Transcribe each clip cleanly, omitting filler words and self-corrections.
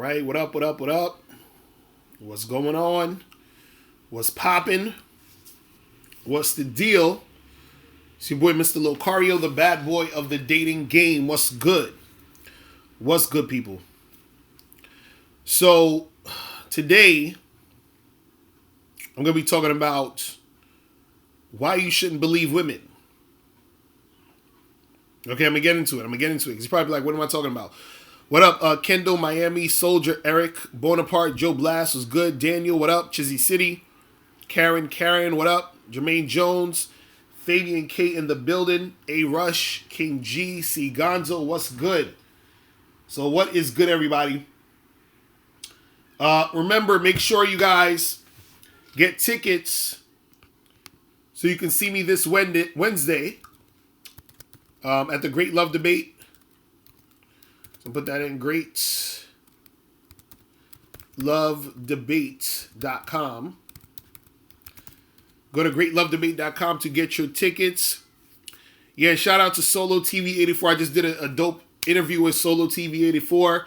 right, what up, what up, what up? What's going on? What's popping? What's the deal? It's your boy, Mr. Locario, the bad boy of the dating game. What's good? What's good, people? So, today, I'm going to be talking about why you shouldn't believe women. Okay, I'm going to get into it. Because you're probably like, what am I talking about? What up, Kendall, Miami, Soldier, Eric, Bonaparte, Joe Blast was good. Daniel, what up? Chizzy City, Karen, what up? Jermaine Jones, Fabian K in the building, A Rush, King G, C Gonzo, what's good? So what is good, everybody? Remember, make sure you guys get tickets so you can see me this Wednesday at the Great Love Debate. So put that in, greatlovedebate.com. Go to greatlovedebate.com to get your tickets. Yeah, shout out to Solo TV 84. I just did a dope interview with Solo TV 84.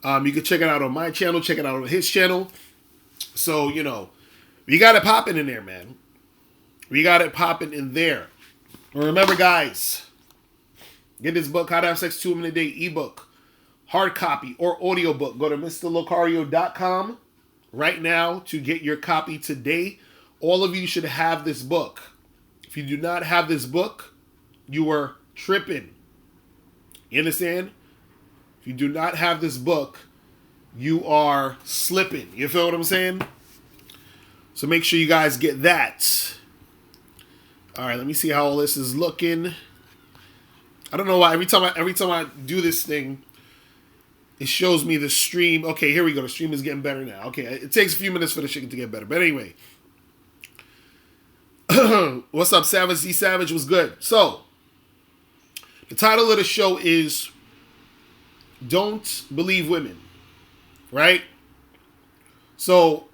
You can check it out on my channel, check it out on his channel. So, you know, we got it popping in there, man. We got it popping in there. And remember, guys, get this book, How to Have Sex 2 Women a Day ebook, hard copy or audiobook. Go to MrLocario.com right now to get your copy today. All of you should have this book. If you do not have this book, you are tripping. You understand? If you do not have this book, you are slipping. You feel what I'm saying? So make sure you guys get that. All right, let me see how all this is looking. I don't know why every time I do this thing, it shows me the stream. Okay, here we go. The stream is getting better now. Okay, it takes a few minutes for the shit to get better. But anyway. What's up, Savage? Z Savage was good. So, the title of the show is Don't Believe Women. Right? So,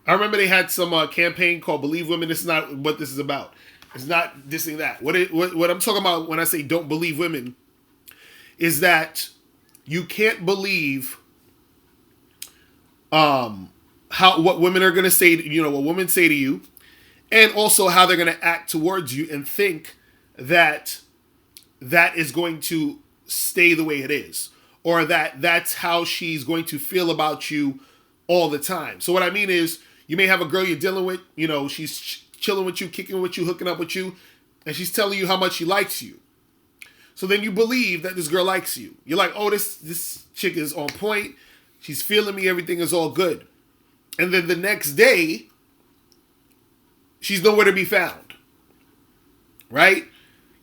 I remember they had some campaign called Believe Women. This is not what this is about. It's not dissing that. What I'm talking about when I say don't believe women is that you can't believe what women are going to say, what women say to you, and also how they're going to act towards you and think that that is going to stay the way it is, or that that's how she's going to feel about you all the time. So what I mean is, you may have a girl you're dealing with, she's chilling with you, kicking with you, hooking up with you, and she's telling you how much she likes you. So then you believe that this girl likes you. You're like, oh, this chick is on point. She's feeling me. Everything is all good. And then the next day, she's nowhere to be found. Right?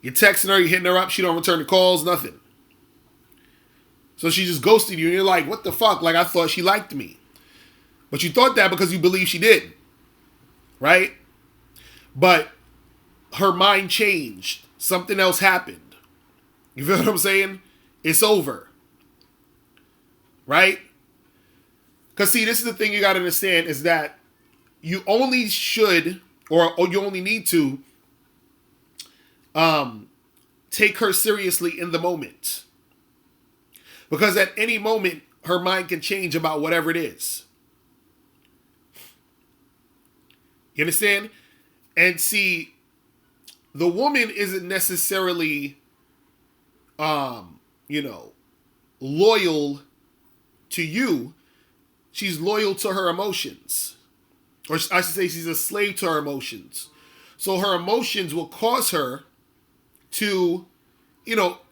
You're texting her, you're hitting her up. She don't return the calls, nothing. So she just ghosted you. And you're like, what the fuck? Like, I thought she liked me. But you thought that because you believe she did. Right? But her mind changed. Something else happened. You feel what I'm saying? It's over. Right? Because see, this is the thing you got to understand is that you only should, or you only need to, take her seriously in the moment. Because at any moment, her mind can change about whatever it is. You understand? And see, the woman isn't necessarily, loyal to you. She's loyal to her emotions. Or I should say she's a slave to her emotions. So her emotions will cause her to,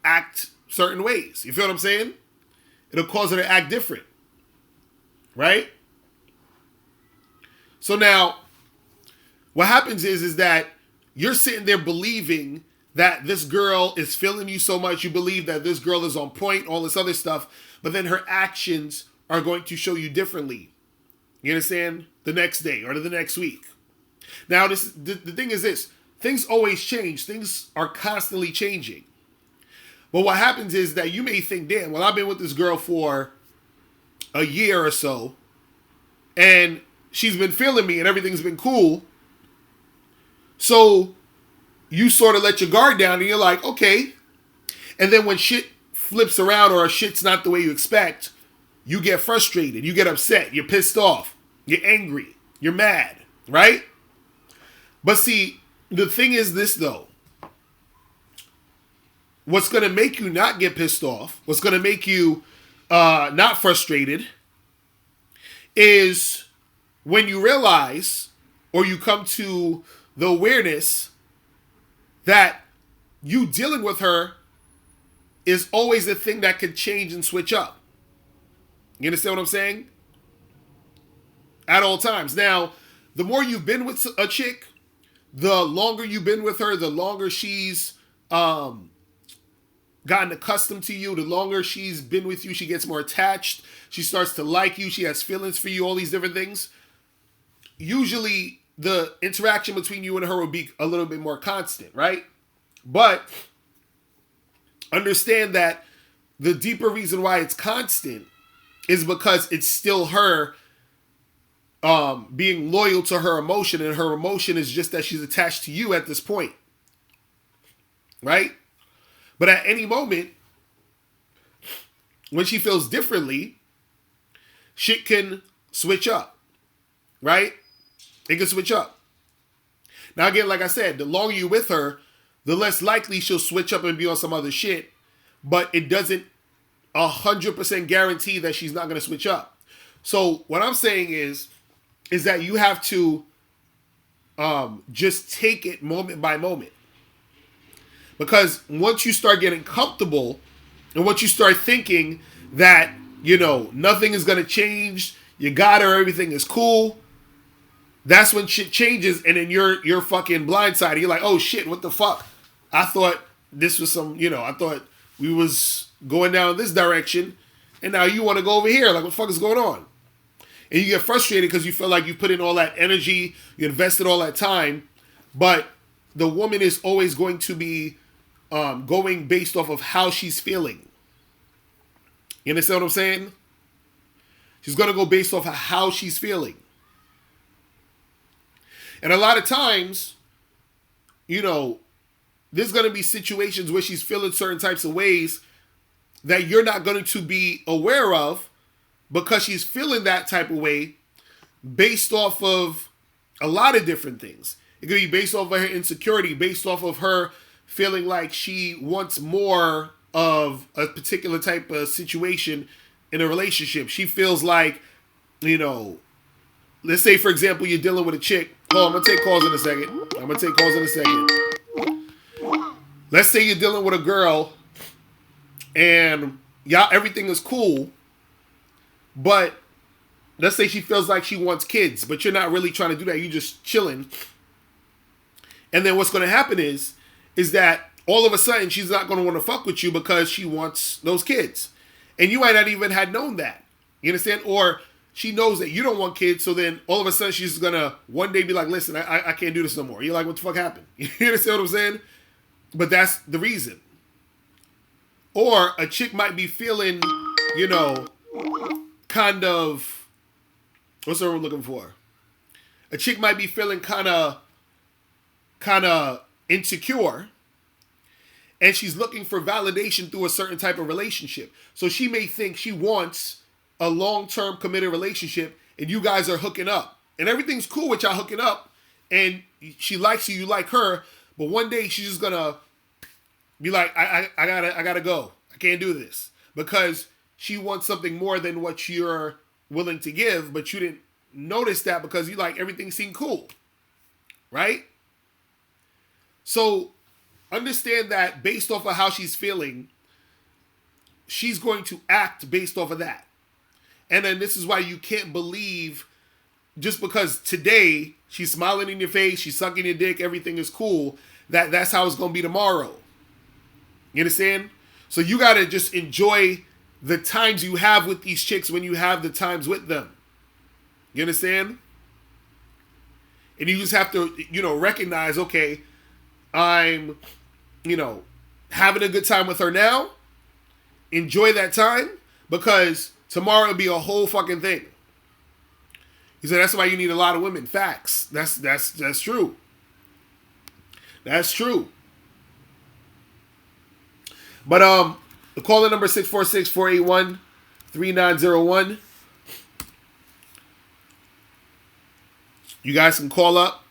act certain ways. You feel what I'm saying? It'll cause her to act different. Right? So now, what happens is that you're sitting there believing that this girl is feeling you so much. You believe that this girl is on point, all this other stuff. But then her actions are going to show you differently. You understand? The next day or the next week. Now, the thing is this. Things always change. Things are constantly changing. But what happens is that you may think, damn, well, I've been with this girl for a year or so. And she's been feeling me and everything's been cool. So you sort of let your guard down and you're like, okay. And then when shit flips around or shit's not the way you expect, you get frustrated, you get upset, you're pissed off, you're angry, you're mad, right? But see, the thing is this though. What's going to make you not get pissed off, what's going to make you not frustrated, is when you realize or you come to the awareness that you dealing with her is always the thing that could change and switch up. You understand what I'm saying? At all times. Now, the more you've been with a chick, the longer you've been with her, the longer she's gotten accustomed to you, the longer she's been with you, she gets more attached, she starts to like you, she has feelings for you, all these different things. Usually, the interaction between you and her will be a little bit more constant, right? But understand that the deeper reason why it's constant is because it's still her being loyal to her emotion, and her emotion is just that she's attached to you at this point, right? But at any moment, when she feels differently, shit can switch up, right? It can switch up. Now again, like I said, the longer you're with her, the less likely she'll switch up and be on some other shit, but it doesn't 100% guarantee that she's not going to switch up. So what I'm saying is that you have to just take it moment by moment. Because once you start getting comfortable and once you start thinking that, you know, nothing is going to change, you got her, everything is cool, that's when shit changes, and then you're fucking blindsided. You're like, oh shit, what the fuck? I thought this was some, you know, I thought we was going down this direction, and now you want to go over here. Like, what the fuck is going on? And you get frustrated because you feel like you put in all that energy, you invested all that time, but the woman is always going to be going based off of how she's feeling. You understand what I'm saying? She's going to go based off of how she's feeling. And a lot of times, you know, there's going to be situations where she's feeling certain types of ways that you're not going to be aware of because she's feeling that type of way based off of a lot of different things. It could be based off of her insecurity, based off of her feeling like she wants more of a particular type of situation in a relationship. She feels like, you know, let's say, for example, you're dealing with a chick. Oh, I'm going to take calls in a second. Let's say you're dealing with a girl and y'all, everything is cool, but let's say she feels like she wants kids, but you're not really trying to do that. You're just chilling. And then what's going to happen is that all of a sudden she's not going to want to fuck with you because she wants those kids. And you might not even had known that. You understand? Or she knows that you don't want kids, so then all of a sudden she's going to one day be like, listen, I can't do this no more. You're like, what the fuck happened? You understand what I'm saying? But that's the reason. Or a chick might be feeling, you know, kind of, what's the word we're looking for? A chick might be feeling kind of insecure, and she's looking for validation through a certain type of relationship. So she may think she wants a long-term committed relationship, and you guys are hooking up. And everything's cool with y'all hooking up, and she likes you like her, but one day she's just gonna be like, I gotta go. I can't do this. Because she wants something more than what you're willing to give, but you didn't notice that because you like everything seemed cool. Right? So understand that based off of how she's feeling, she's going to act based off of that. And then this is why you can't believe just because today she's smiling in your face, she's sucking your dick, everything is cool, that's how it's going to be tomorrow. You understand? So you got to just enjoy the times you have with these chicks when you have the times with them. You understand? And you just have to, you know, recognize, okay, I'm, you know, having a good time with her now. Enjoy that time because tomorrow will be a whole fucking thing. He said that's why you need a lot of women. Facts. That's true. That's true. But the caller number 646-481-3776. 3901. You guys can call up.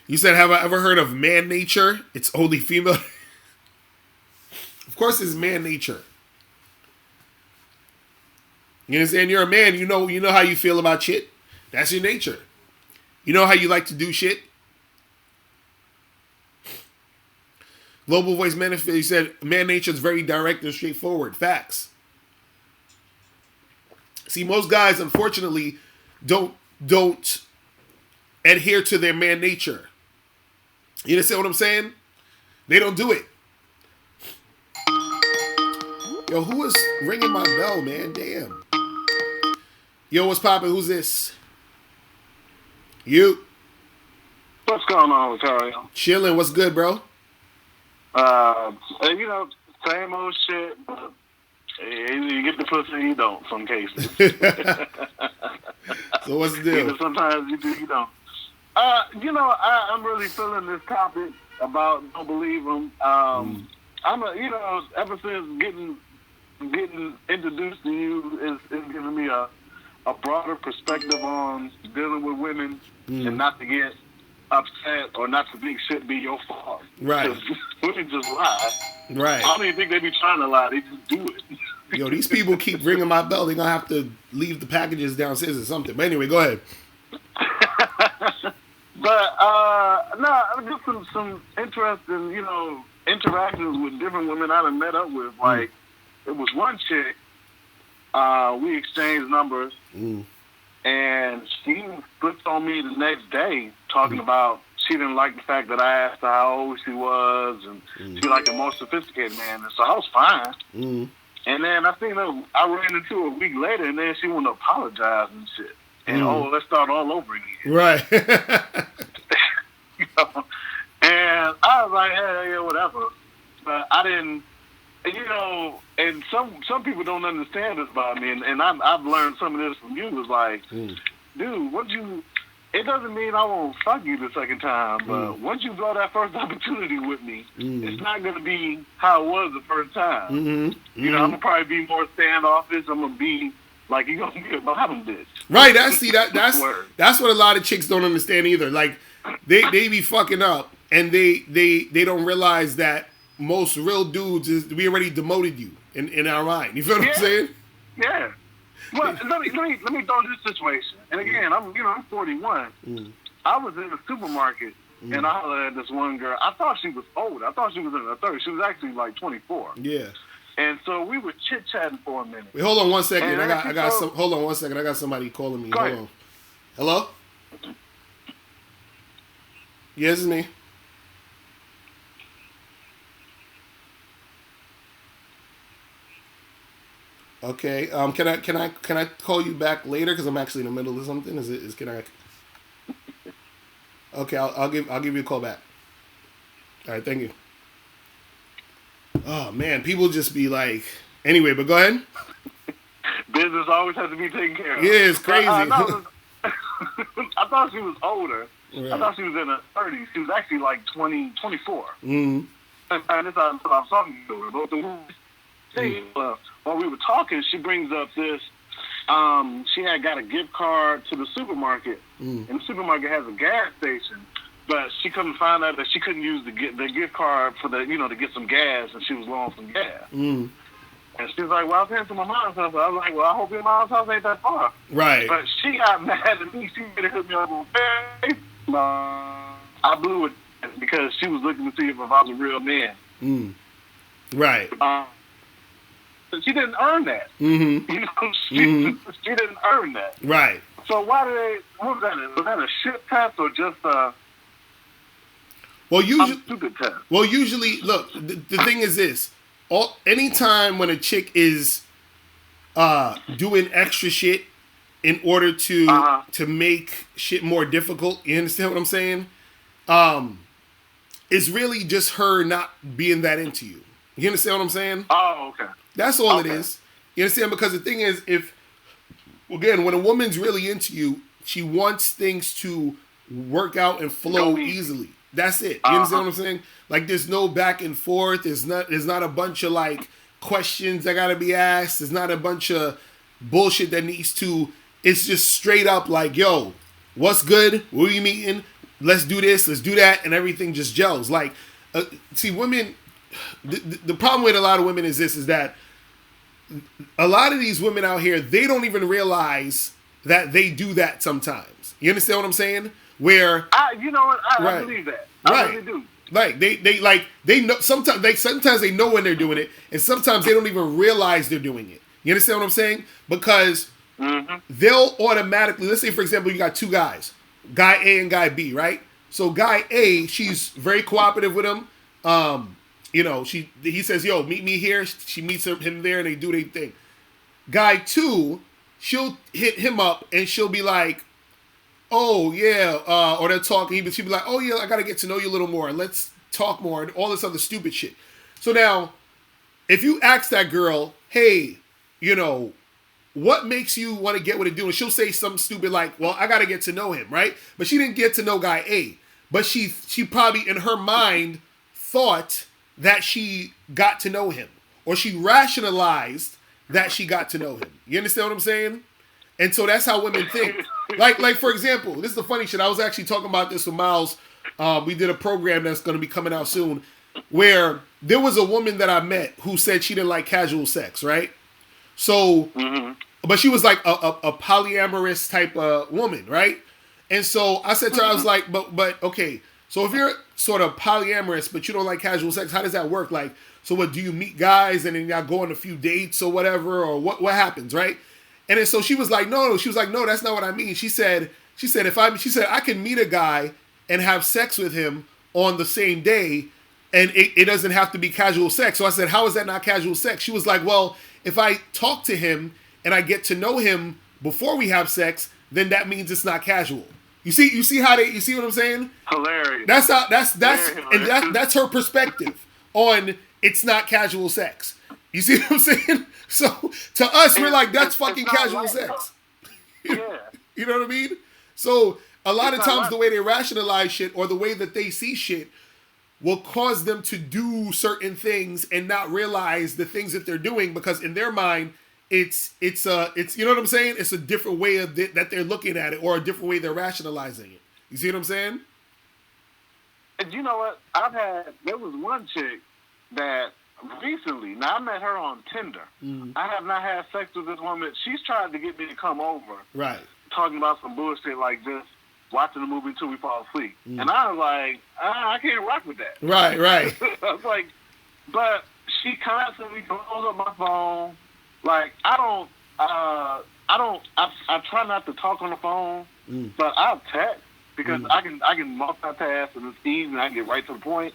You said, have I ever heard of man nature? It's only female. Of course it's man nature. You understand? You're a man. You know how you feel about shit. That's your nature. You know how you like to do shit. Global Voice Manifest, you said, man nature is very direct and straightforward. Facts. See, most guys, unfortunately, don't adhere to their man nature. You understand what I'm saying? They don't do it. Yo, who is ringing my bell, man? Damn. Yo, what's poppin'? Who's this? You. What's going on, Locario? Chilling. What's good, bro? Same old shit. You get the pussy, you don't. Some cases. So what's the deal? Sometimes you do, you don't. I'm really feeling this topic about don't believe them. Ever since getting introduced to you is giving me a broader perspective on dealing with women and not to get upset or not to think shit be your fault. Right. Women just lie. Right. I don't even think they be trying to lie. They just do it. Yo, these people keep ringing my bell. They're going to have to leave the packages downstairs or something. But anyway, go ahead. Just some interesting, interactions with different women I done met up with. Like, it was one chick, we exchanged numbers, and she flipped on me the next day talking about she didn't like the fact that I asked her how old she was, and she liked a more sophisticated man, and so I was fine. And then I ran into her a week later, and then she wanted to apologize and shit. And let's start all over again. Right. And I was like, hey, yeah, whatever. But I didn't, and some people don't understand this about me, and I've learned some of this from you. Was like, dude, it doesn't mean I won't fuck you the second time, but once you blow that first opportunity with me, it's not going to be how it was the first time. I'm going to probably be more standoffish. I'm going to be like, you're going to be a bottom bitch. Right, that's what a lot of chicks don't understand either. Like, they be fucking up, and they don't realize that most real dudes we already demoted you in our mind. You feel what I'm saying? Yeah. Well, let me throw this situation. And again, I'm 41. I was in the supermarket and I hollered at this one girl. I thought she was older. I thought she was in her 30s. She was actually like 24. Yeah. And so we were chit chatting for a minute. Wait, hold on 1 second. Hold on 1 second. I got somebody calling me. Hold on. Hello? Yes, it's me. Okay. Can I call you back later? Because I'm actually in the middle of something. Can I? Okay, I'll give you a call back. All right, thank you. Oh man, people just be like. Anyway, but go ahead. Business always has to be taken care of. Yeah, it's crazy. I thought she was older. Right. I thought she was in her 30s. She was actually like 24. And this is what I was talking to her about. While we were talking, she brings up this. She had got a gift card to the supermarket, and the supermarket has a gas station. But she couldn't find out that she couldn't use the gift card for to get some gas, and she was low on some gas. And she was like, well, I was heading to my mom's house. I was like, well, I hope your mom's house ain't that far. Right. But she got mad at me. She made it hit me up on face. I blew it because she was looking to see if I was a real man. Right. She didn't earn that. She didn't earn that. Right. So what was that? Was that a shit test or just a stupid test? Well, usually, look, the thing is this. Anytime when a chick is doing extra shit in order to make shit more difficult, you understand what I'm saying? It's really just her not being that into you. You understand what I'm saying? Oh, okay. That's all it is. You understand? Because the thing is, when a woman's really into you, she wants things to work out and flow easily. That's it. You understand what I'm saying? Like, there's no back and forth. There's not a bunch of like questions that gotta be asked. There's not a bunch of bullshit that needs to. It's just straight up like, yo, what's good? Where are you meeting? Let's do this. Let's do that, and everything just gels. Like, see, women. The problem with a lot of women is this: is that a lot of these women out here, they don't even realize that they do that sometimes. You understand what I'm saying? Where you know what? I believe that. I really do. Like they know sometimes they know when they're doing it, and sometimes they don't even realize they're doing it. You understand what I'm saying? Because they'll automatically, let's say for example, you got two guys, guy A and guy B, right? So guy A, she's very cooperative with him. You know, he says, "Yo, meet me here." She meets him there, and they do their thing. Guy 2, she'll hit him up, and she'll be like, "Oh yeah," or they're talking. She'll be like, "Oh yeah, I gotta get to know you a little more, and let's talk more," and all this other stupid shit. So now, if you ask that girl, "Hey, you know, what makes you want to get with a dude?" And she'll say something stupid like, "Well, I gotta get to know him," right? But she didn't get to know guy A. But she probably in her mind thought that she got to know him, or she rationalized that she got to know him. You understand what I'm saying? And so that's how women think. Like for example, this is the funny shit. I was actually talking about this with Miles. We did a program that's going to be coming out soon, where there was a woman that I met who said she didn't like casual sex, right? So, but she was like a polyamorous type of woman, right? And so I said to her, I was like, but okay, so if you're sort of polyamorous, but you don't like casual sex, how does that work? Like, so what, do you meet guys and then y'all go on a few dates or whatever, or what happens, right? And then so she was like, no, that's not what I mean. She said, I can meet a guy and have sex with him on the same day, and it doesn't have to be casual sex. So I said, how is that not casual sex? She was like, well, if I talk to him and I get to know him before we have sex, then that means it's not casual. You see what I'm saying? Hilarious. That's her perspective on it's not casual sex. You see what I'm saying? So to us, we're like, that's fucking casual sex. Yeah. You know what I mean? So a lot of times the way they rationalize shit or the way that they see shit will cause them to do certain things and not realize the things that they're doing, because in their mind, it's you know what I'm saying? It's a different way that they're looking at it, or a different way they're rationalizing it. You see what I'm saying? And you know what? There was one chick that recently, now I met her on Tinder. I have not had sex with this woman. She's tried to get me to come over. Right. Talking about some bullshit like just watching the movie until we fall asleep. And I was like, I can't rock with that. Right. I was like, but she constantly blows up my phone. Like, I try not to talk on the phone, but I'll text because I can multitask and it's easy and I can get right to the point.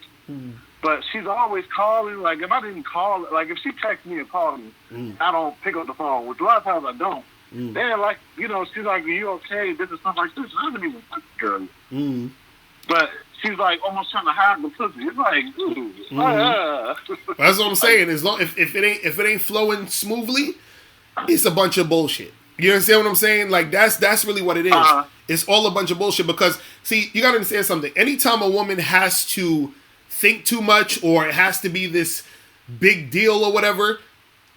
But she's always calling. Like, if I didn't call, like, if she texts me and calls me, I don't pick up the phone, which a lot of times I don't. Then, like, you know, she's like, are you okay? This is stuff like this. I haven't even touched the girl. But she's like almost trying to hide the pussy. It's like, ooh. That's what I'm saying. As long if it ain't flowing smoothly, it's a bunch of bullshit. You understand what I'm saying? Like, that's really what it is. It's all a bunch of bullshit, because see, you gotta understand something. Anytime a woman has to think too much, or it has to be this big deal or whatever,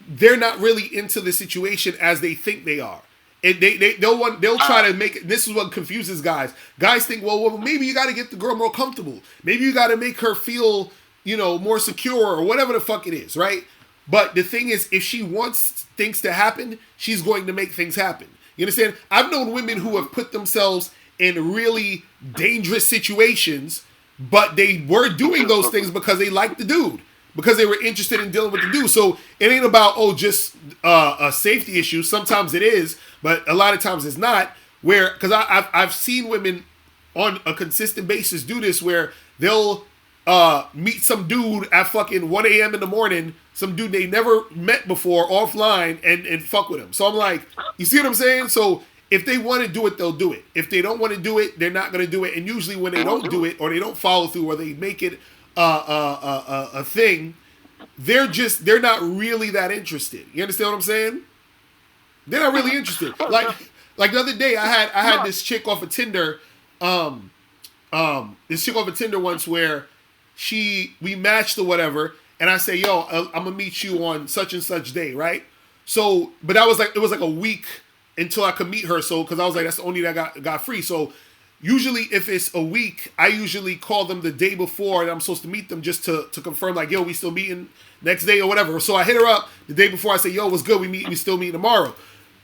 they're not really into the situation as they think they are. And they'll try to make it. This is what confuses guys. Guys think, well, maybe you got to get the girl more comfortable. Maybe you got to make her feel, you know, more secure, or whatever the fuck it is, right? But the thing is, if she wants things to happen, she's going to make things happen. You understand? I've known women who have put themselves in really dangerous situations, but they were doing those things because they liked the dude, because they were interested in dealing with the dude. So it ain't about, just a safety issue. Sometimes it is, but a lot of times it's not. Because I've seen women on a consistent basis do this, where they'll meet some dude at fucking 1 a.m. in the morning, some dude they never met before offline, and fuck with him. So I'm like, you see what I'm saying? So if they want to do it, they'll do it. If they don't want to do it, they're not going to do it. And usually when they don't do it, or they don't follow through, or they make it a thing, they're not really that interested. You understand what I'm saying? They're not really interested. Like the other day, I had this chick off of Tinder. this chick over Tinder once where we matched or whatever, and I say, yo, I'm gonna meet you on such and such day, right? So, but that was it was like a week until I could meet her. So, because I was like, that's the only day I got free. So, usually if it's a week, I usually call them the day before and I'm supposed to meet them just to confirm, like, yo, we still meeting next day or whatever. So I hit her up the day before. I say, yo, what's good? We still meeting tomorrow.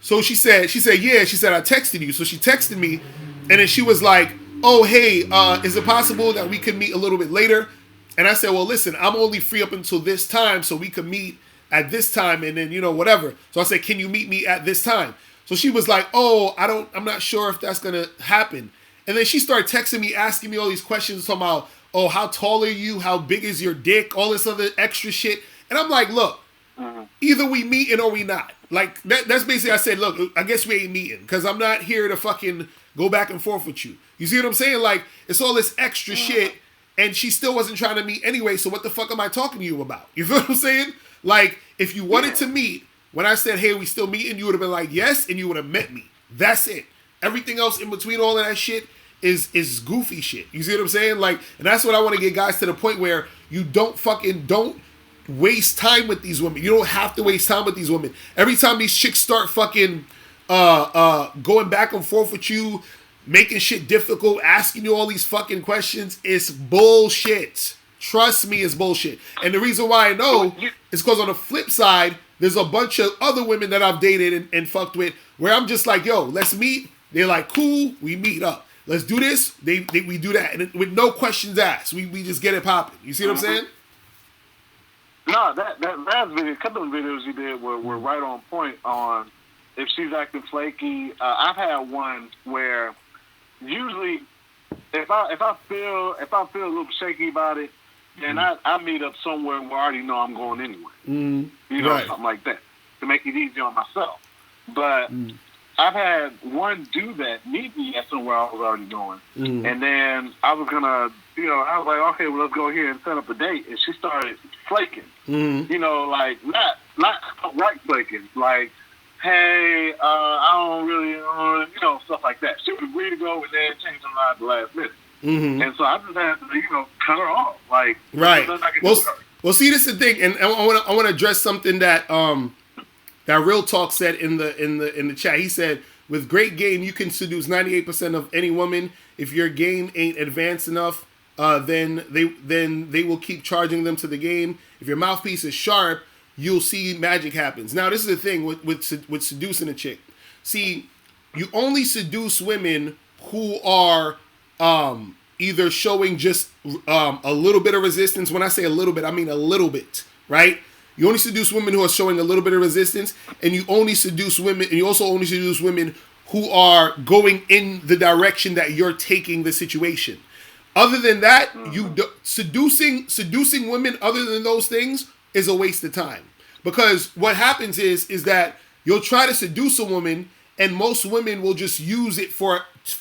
So she said, yeah. She said, I texted you. So she texted me, and then she was like, oh, hey, is it possible that we could meet a little bit later? And I said, well, listen, I'm only free up until this time, so we could meet at this time, and then, whatever. So I said, can you meet me at this time? So she was like, oh, I'm not sure if that's going to happen. And then she started texting me, asking me all these questions, talking about, oh, how tall are you? How big is your dick? All this other extra shit. And I'm like, look, either we meeting or we not. Like, that's basically, I said, look, I guess we ain't meeting, because I'm not here to fucking go back and forth with you. You see what I'm saying? Like, it's all this extra shit, and she still wasn't trying to meet anyway, so what the fuck am I talking to you about? You feel what I'm saying? Like, if you wanted to meet, when I said, hey, we still meeting, you would have been like, yes, and you would have met me. That's it. Everything else in between all of that shit is goofy shit. You see what I'm saying? Like, and that's what I want to get guys to the point where you don't waste time with these women. You don't have to waste time with these women. Every time these chicks start fucking going back and forth with you, making shit difficult, asking you all these fucking questions, it's bullshit. Trust me, it's bullshit. And the reason why I know is because on the flip side, there's a bunch of other women that I've dated and fucked with where I'm just like, yo, let's meet. They're like, cool, we meet up. Let's do this. We do that. And with no questions asked. We just get it popping. You see what I'm saying? No, that last video, a couple of videos you did were right on point on if she's acting flaky. I've had one where usually if I feel a little shaky about it, then I meet up somewhere where I already know I'm going anyway. Right. Something like that to make it easier on myself. But I've had one do that, meet me at somewhere I was already going, and then I was gonna, I was like, okay, well, let's go here and set up a date, and she started flaking, like not right flaking, like, hey, I don't really, stuff like that. She would agree to go and then change her mind at the last minute. And so I just had to, cut her off. Like, right. Well, see, this is the thing, and I want to address something that that Real Talk said in the chat. He said, with great game, you can seduce 98% of any woman. If your game ain't advanced enough, then they will keep charging them to the game. If your mouthpiece is sharp, you'll see magic happens. Now, this is the thing with seducing a chick. See, you only seduce women who are either showing just a little bit of resistance. When I say a little bit, I mean a little bit, right? You only seduce women who are showing a little bit of resistance, and you also only seduce women who are going in the direction that you're taking the situation. Other than that, seducing women other than those things is a waste of time. Because what happens is that you'll try to seduce a woman, and most women will just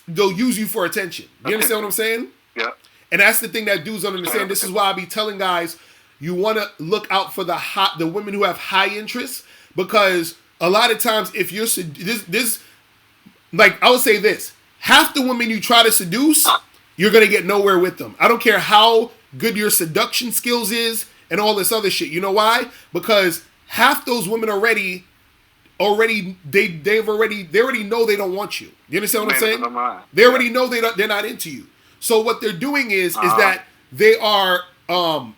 they'll use you for attention. You understand what I'm saying? Yeah. And that's the thing that dudes don't understand. This is why I be telling guys, you want to look out for the women who have high interests, because a lot of times if you're like, I would say this, half the women you try to seduce, you're going to get nowhere with them. I don't care how good your seduction skills is and all this other shit. You know why? Because half those women they already know they don't want you. You understand what I'm saying? They already know they're not into you. So what they're doing is that they are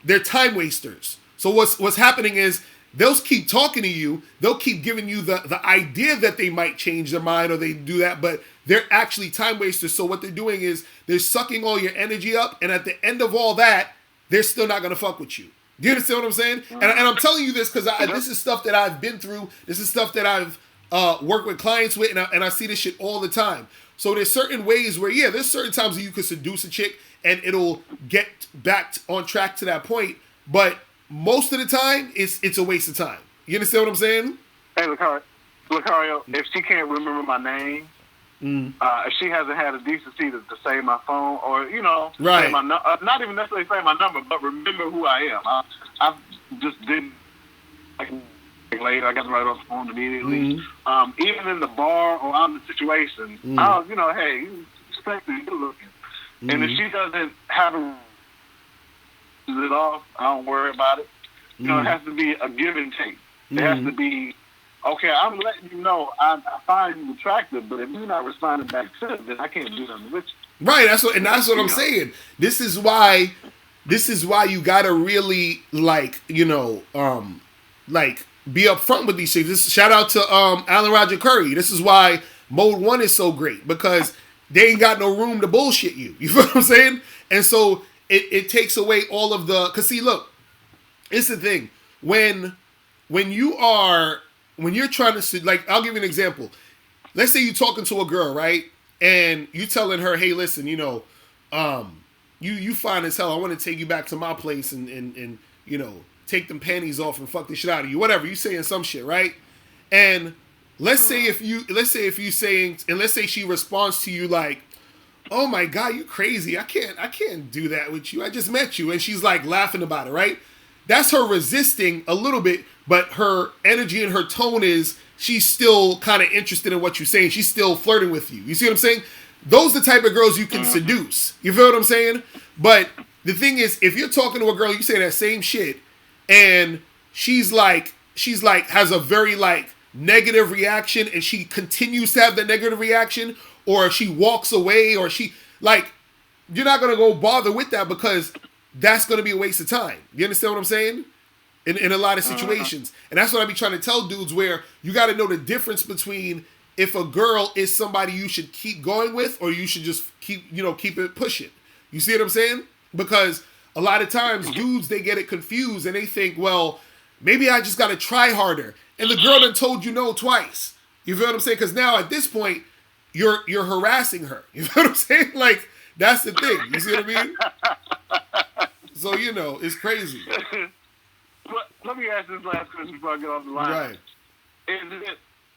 they're time wasters. So what's happening is they'll keep talking to you. They'll keep giving you the idea that they might change their mind or they do that, but they're actually time wasters. So what they're doing is they're sucking all your energy up, and at the end of all that, they're still not gonna fuck with you. Do you understand what I'm saying? And I'm telling you this because this is stuff that I've been through. This is stuff that I've worked with clients with, and I see this shit all the time. So there's certain ways where, there's certain times that you could seduce a chick and it'll get back on track to that point. But most of the time, it's a waste of time. You understand what I'm saying? Hey, Locario, if she can't remember my name, if she hasn't had a decency to save my phone or, right. Say my not even necessarily say my number, but remember who I am. I just didn't. Later, I got right off the phone immediately. Even in the bar or out in the situation, I was, hey, you sexy, good looking. And if she doesn't have it off, I don't worry about it. You know, it has to be a give and take. It has to be, okay, I'm letting you know I find you attractive, but if you're not responding back to it, then I can't do nothing with you. Right, that's what I'm saying. This is why you gotta really like be upfront with these things. Shout out to Alan Roger Curry. This is why Mode 1 is so great, because they ain't got no room to bullshit you. You feel what I'm saying? And so it takes away all of the, cause see, look, it's the thing. When you're trying to, like, I'll give you an example. Let's say you're talking to a girl, right? And you telling her, hey, listen, you fine as hell. I want to take you back to my place and take them panties off and fuck the shit out of you. Whatever. You saying some shit, right? And let's say if you saying, and let's say she responds to you like, oh my God, you crazy. I can't do that with you. I just met you. And she's like laughing about it, right? That's her resisting a little bit, but her energy and her tone is she's still kind of interested in what you're saying. She's still flirting with you. You see what I'm saying? Those are the type of girls you can seduce. You feel what I'm saying? But the thing is, if you're talking to a girl, you say that same shit, and she's like has a very like negative reaction, and she continues to have the negative reaction, or she walks away, or she like, you're not gonna go bother with that, because that's going to be a waste of time. You understand what I'm saying? In a lot of situations. And that's what I be trying to tell dudes, where you got to know the difference between if a girl is somebody you should keep going with, or you should just keep it pushing. You see what I'm saying? Because a lot of times dudes, they get it confused and they think, well, maybe I just got to try harder. And the girl done told you no twice. You feel what I'm saying? Because now at this point, you're harassing her. You feel what I'm saying? Like, that's the thing. You see what I mean? So, it's crazy. But let me ask this last question before I get off the line. Right. Is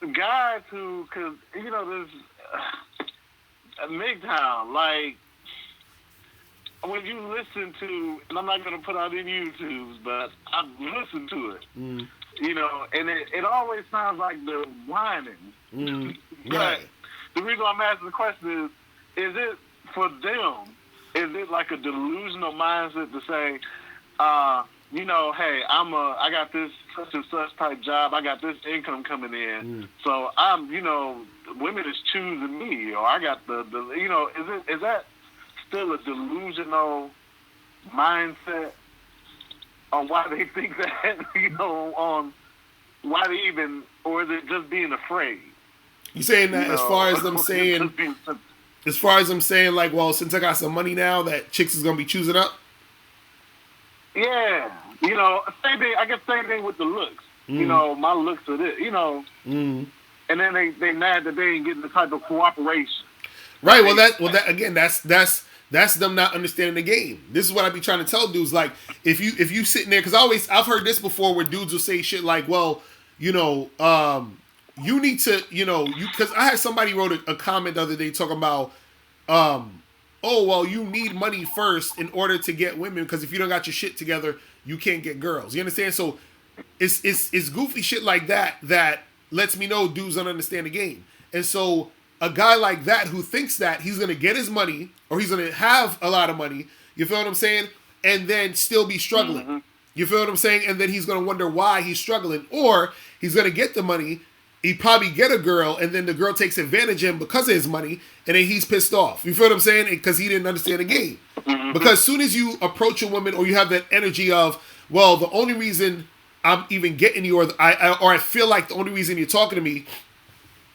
it guys who, because, there's MGTOW, like, when you listen to, and I'm not going to put out any YouTubes, but I've listened to it, and it always sounds like they're whining. Right. The reason I'm asking the question is it for them, is it like a delusional mindset to say, hey, I got this such and such type job, I got this income coming in, so I'm, women is choosing me, or I got the is that still a delusional mindset on why they think that, on why they even, or is it just being afraid? You saying that as far as them saying, like, well, since I got some money now, that chicks is gonna be choosing up? Yeah, same thing. I guess same thing with the looks. My looks are this. And then they mad that they ain't getting the type of cooperation. Right. Well, that again, that's them not understanding the game. This is what I be trying to tell dudes. Like, if you sitting there, because I've heard this before, where dudes will say shit like, well, you need to, because I had somebody wrote a comment the other day talking about, oh, well, you need money first in order to get women, because if you don't got your shit together, you can't get girls. You understand? So it's goofy shit like that lets me know dudes don't understand the game. And so a guy like that who thinks that he's going to get his money, or he's going to have a lot of money, you feel what I'm saying? And then still be struggling. Mm-hmm. You feel what I'm saying? And then he's going to wonder why he's struggling. Or he's going to get the money, he probably get a girl, and then the girl takes advantage of him because of his money, and then he's pissed off. You feel what I'm saying? Because he didn't understand the game. Mm-hmm. Because as soon as you approach a woman, or you have that energy of, well, the only reason I'm even getting you, or I feel like the only reason you're talking to me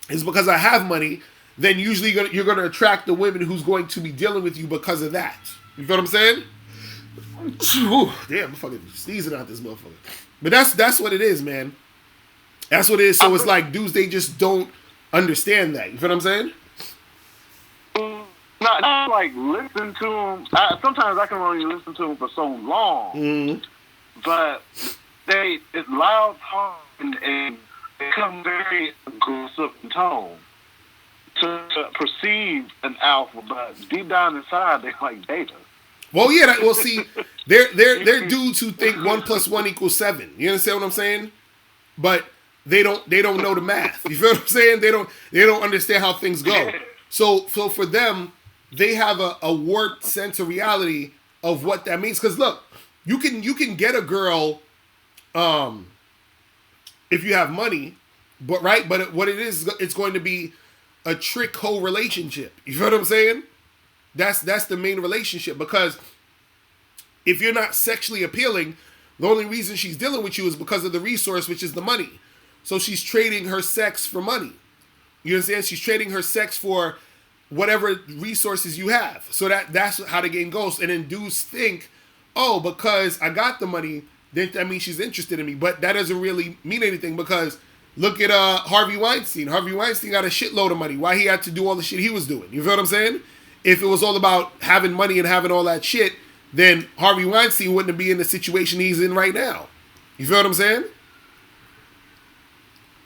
is because I have money, then usually you're going to attract the women who's going to be dealing with you because of that. You feel what I'm saying? Damn, I'm fucking sneezing out this motherfucker. But that's what it is, man. That's what it is. So it's like dudes, they just don't understand that. You feel what I'm saying? Not like listen to them. Sometimes I can only listen to them for so long. Mm-hmm. But it's loud tone and they become very aggressive in tone to perceive an alpha, but deep down inside they like beta. Well, yeah. See, they're dudes who think 1 + 1 = 7. You understand what I'm saying? But they don't know the math. You feel what I'm saying? They don't understand how things go. So for them, they have a warped sense of reality of what that means. Because look, you can get a girl, if you have money, but right, but what it is, it's going to be a trick hole relationship. You feel what I'm saying? That's the main relationship, because if you're not sexually appealing, the only reason she's dealing with you is because of the resource, which is the money. So she's trading her sex for money. You understand? She's trading her sex for whatever resources you have. So that's how the game goes. And then dudes think, oh, because I got the money, then that means she's interested in me. But that doesn't really mean anything, because look at Harvey Weinstein. Harvey Weinstein got a shitload of money. Why he had to do all the shit he was doing? You feel what I'm saying? If it was all about having money and having all that shit, then Harvey Weinstein wouldn't be in the situation he's in right now. You feel what I'm saying?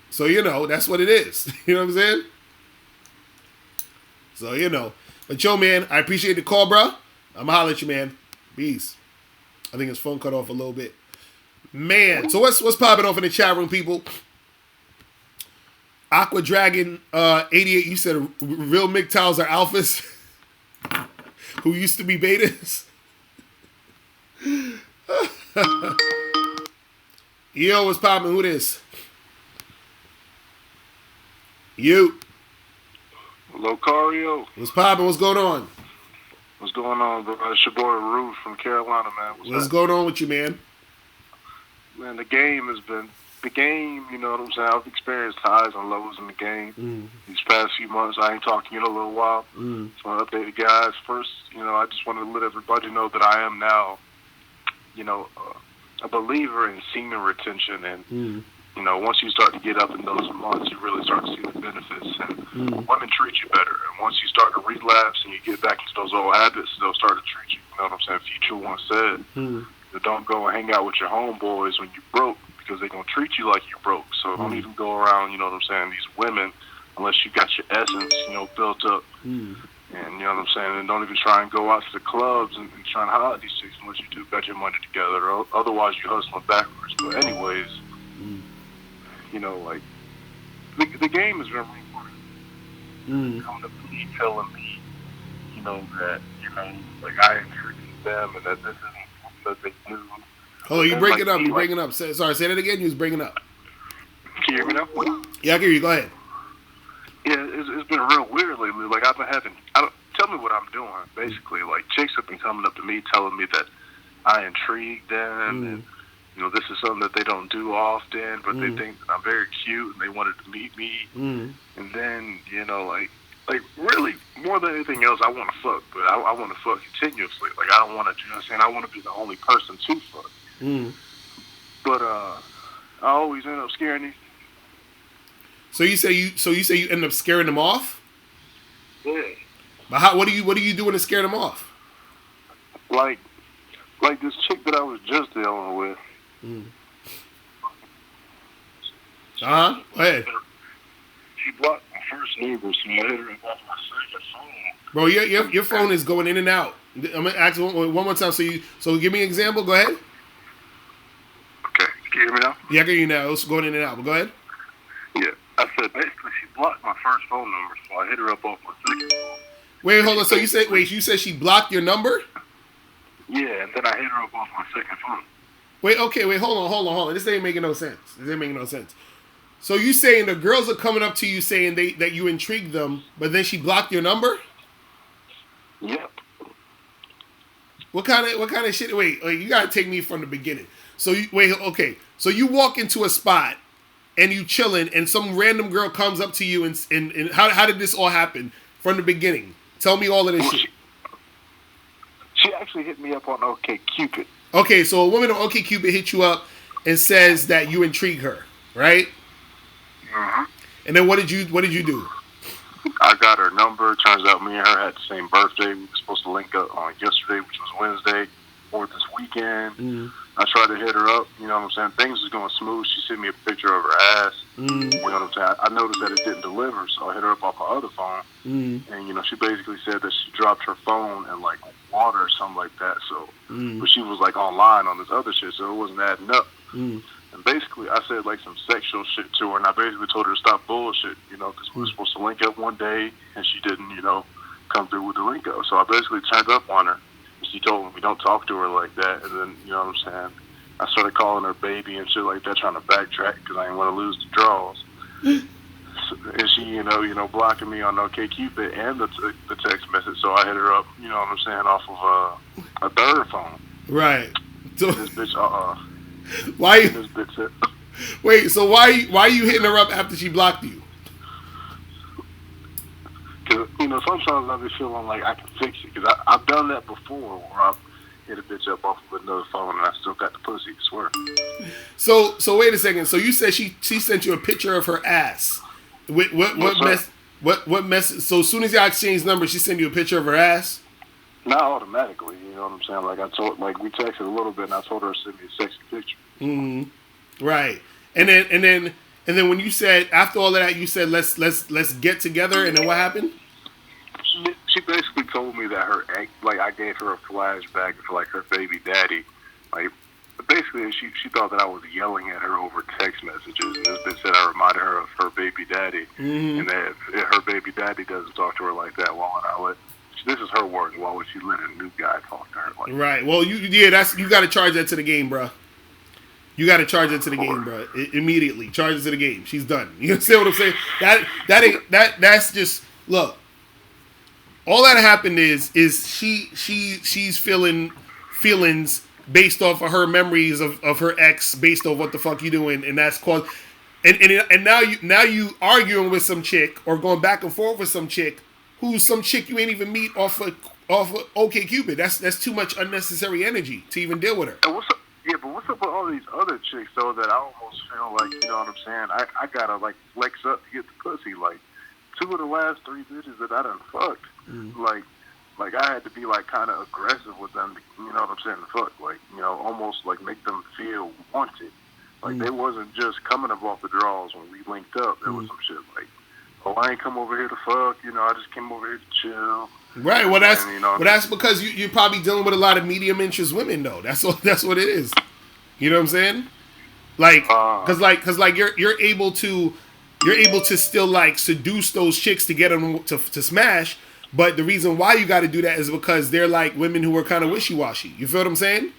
So, that's what it is. You know what I'm saying? So, But yo, man, I appreciate the call, bro. I'm going to holler at you, man. Peace. I think his phone cut off a little bit. Man, so what's popping off in the chat room, people? Aqua Dragon 88, you said real MGTOWs are alphas who used to be betas. Yo, what's popping? Who this? You. Locario. What's popping? What's going on? What's going on, bro? It's your boy Ruth from Carolina, man. What's going on with you, man? Man, the game, you know what I'm saying? I've experienced highs and lows in the game. These past few months. I ain't talking to you in a little while. So I want to update the guys. First, I just want to let everybody know that I am now, a believer in semen retention. And, once you start to get up in those months, you really start to see the benefits. And women treat you better. And once you start to relapse and you get back into those old habits, they'll start to treat you. You know what I'm saying? Future once said, don't go and hang out with your homeboys when you broke, because they're going to treat you like you broke. So don't even go around, you know what I'm saying, these women, unless you got your essence, built up. And you know what I'm saying? And don't even try and go out to the clubs and try and hide these chicks unless you do got your money together. Or otherwise, you're hustling backwards. But anyways, the game is very important. Coming up to me, telling me, that, I introduced them and that this isn't that they knew. Oh, you breaking up. You're breaking up. Sorry, say that again. You was breaking up. Can you hear me now? Yeah, I can hear you. Go ahead. Yeah, it's been real weird lately. Like, I've been tell me what I'm doing, basically. Like, chicks have been coming up to me telling me that I intrigue them, and, this is something that they don't do often, but they think that I'm very cute, and they wanted to meet me. And then, like, really, more than anything else, I want to fuck, but I want to fuck continuously. Like, I don't want to, I want to be the only person to fuck. But, I always end up scaring these. So you say you end up scaring them off? Yeah. But what are you doing to scare them off? Like this chick that I was just dealing with. Go ahead. She blocked my first number, so I hit her up off my second phone. Bro, your phone is going in and out. I'm gonna ask one more time. So give me an example. Go ahead. Okay, can you hear me now? Yeah, I can hear you now. It's going in and out. But go ahead. Yeah, I said basically she blocked my first phone number, so I hit her up off my second phone. Wait, hold on. So you said she blocked your number? Yeah, and then I hit her up off my second phone. Wait, hold on. This ain't making no sense. So you saying the girls are coming up to you saying that you intrigued them, but then she blocked your number? Yep. What kind of shit? Wait, you gotta take me from the beginning. So So you walk into a spot and you chilling, and some random girl comes up to you and how did this all happen from the beginning? Tell me all of this shit. She actually hit me up on OkCupid. Okay, so a woman on OkCupid hit you up and says that you intrigue her, right? And then what did you do? I got her number. Turns out me and her had the same birthday. We were supposed to link up on yesterday, which was Wednesday, or this weekend. I tried to hit her up. You know what I'm saying? Things was going smooth. She sent me a picture of her ass. You know what I'm saying? I noticed that it didn't deliver, so I hit her up off my other phone. And, she basically said that she dropped her phone in, like, water or something like that. So, but she was, like, online on this other shit, so it wasn't adding up. And basically, I said, like, some sexual shit to her, and I basically told her to stop bullshit, because we were supposed to link up one day, and she didn't, come through with the lingo. So I basically turned up on her. She told me don't talk to her like that. And then, you know what I'm saying, I started calling her baby and shit like that, trying to backtrack because I didn't want to lose the draws. And she, you know, blocking me on OkCupid and the text message. So I hit her up, you know what I'm saying, off of a third phone. Right. So this bitch, why? This bitch said, wait. So why are you hitting her up after she blocked you? Because, you know, sometimes I be feeling like I can fix it. Because I've done that before where I've hit a bitch up off of another phone and I still got the pussy, I swear. So wait a second. So you said she sent you a picture of her ass. What mess? So as soon as y'all exchanged numbers, she sent you a picture of her ass? Not automatically, you know what I'm saying? Like we texted a little bit and I told her to send me a sexy picture. Mm-hmm. Right. And then when you said, after all of that, you said, let's get together, and then what happened? She basically told me that her ex, like, I gave her a flashback for, like, her baby daddy. Like, basically, she thought that I was yelling at her over text messages, and this bitch said I reminded her of her baby daddy, and that if her baby daddy doesn't talk to her like that, why would I let... This is her words. Why would she let a new guy talk to her like that? Right. Well, you got to charge that to the game, bro. You got to charge it to the game, bro. Immediately, charge it to the game. She's done. You understand what I'm saying? That's just, look. All that happened is she's feeling feelings based off of her memories of her ex, based off what the fuck you doing, and that's caused. And now you arguing with some chick or going back and forth with some chick who's some chick you ain't even meet off of OkCupid. That's too much unnecessary energy to even deal with her. And what's up? Yeah, but what's up with all these other chicks, though, that I almost feel like, you know what I'm saying, I gotta, like, flex up to get the pussy. Like, 2 of the last 3 bitches that I done fucked, like I had to be, like, kind of aggressive with them, to, you know what I'm saying, to fuck. Like, you know, almost, like, make them feel wanted. Like, they wasn't just coming up off the draws when we linked up. There was some shit like, oh, I ain't come over here to fuck, you know, I just came over here to chill. Right. Well, that's because you're probably dealing with a lot of medium interest women, though. That's what it is. You know what I'm saying? Like, because you're able to still like seduce those chicks to get them to smash. But the reason why you got to do that is because they're like women who are kind of wishy-washy. You feel what I'm saying?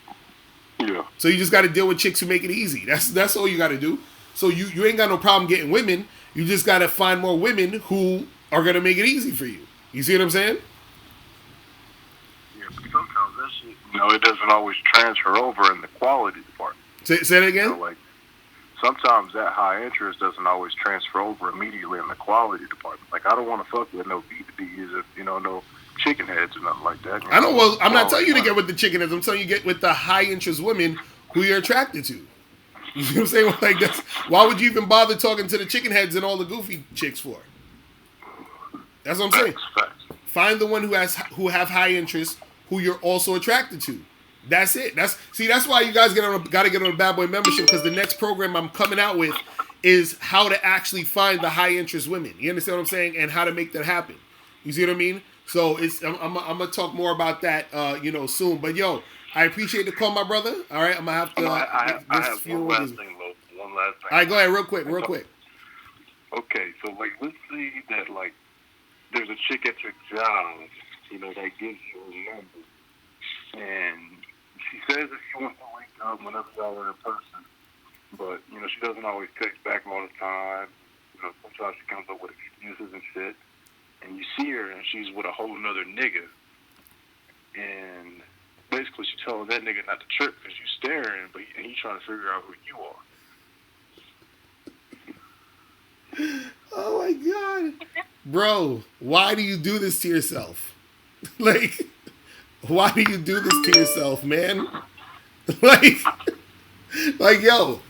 Yeah. So you just got to deal with chicks who make it easy. That's all you got to do. So you ain't got no problem getting women. You just got to find more women who are gonna make it easy for you. You see what I'm saying? Sometimes that shit, you know, it doesn't always transfer over in the quality department. Say that again? You know, like, sometimes that high interest doesn't always transfer over immediately in the quality department. Like, I don't want to fuck with no B2Bs, you know, no chicken heads or nothing like that. I know. Well, I'm not telling you to get with the chicken heads. I'm telling you to get with the high interest women who you're attracted to. You know what I'm saying? Like, that's, why would you even bother talking to the chicken heads and all the goofy chicks for? That's what I'm saying. Find the one who have high interest, who you're also attracted to. That's it. That's why you guys got to get on a Bad Boy membership, because the next program I'm coming out with is how to actually find the high interest women. You understand what I'm saying? And how to make that happen. You see what I mean? So I'm gonna talk more about that soon. But yo, I appreciate the call, my brother. All right, I'm gonna have to. I have one last thing, Lo. One last thing. All right, go ahead, real quick. Okay, so like, let's say that like there's a chick at your job, you know, that gives you a number, and she says that she wants to link up whenever y'all are in person, but you know she doesn't always text back all the time. You know, sometimes she comes up with excuses and shit, and you see her and she's with a whole nother nigga, and basically she's telling that nigga not to trip because you staring, but he trying to figure out who you are. Oh my god, bro! Why do you do this to yourself? Like, why do you do this to yourself, man? like, yo,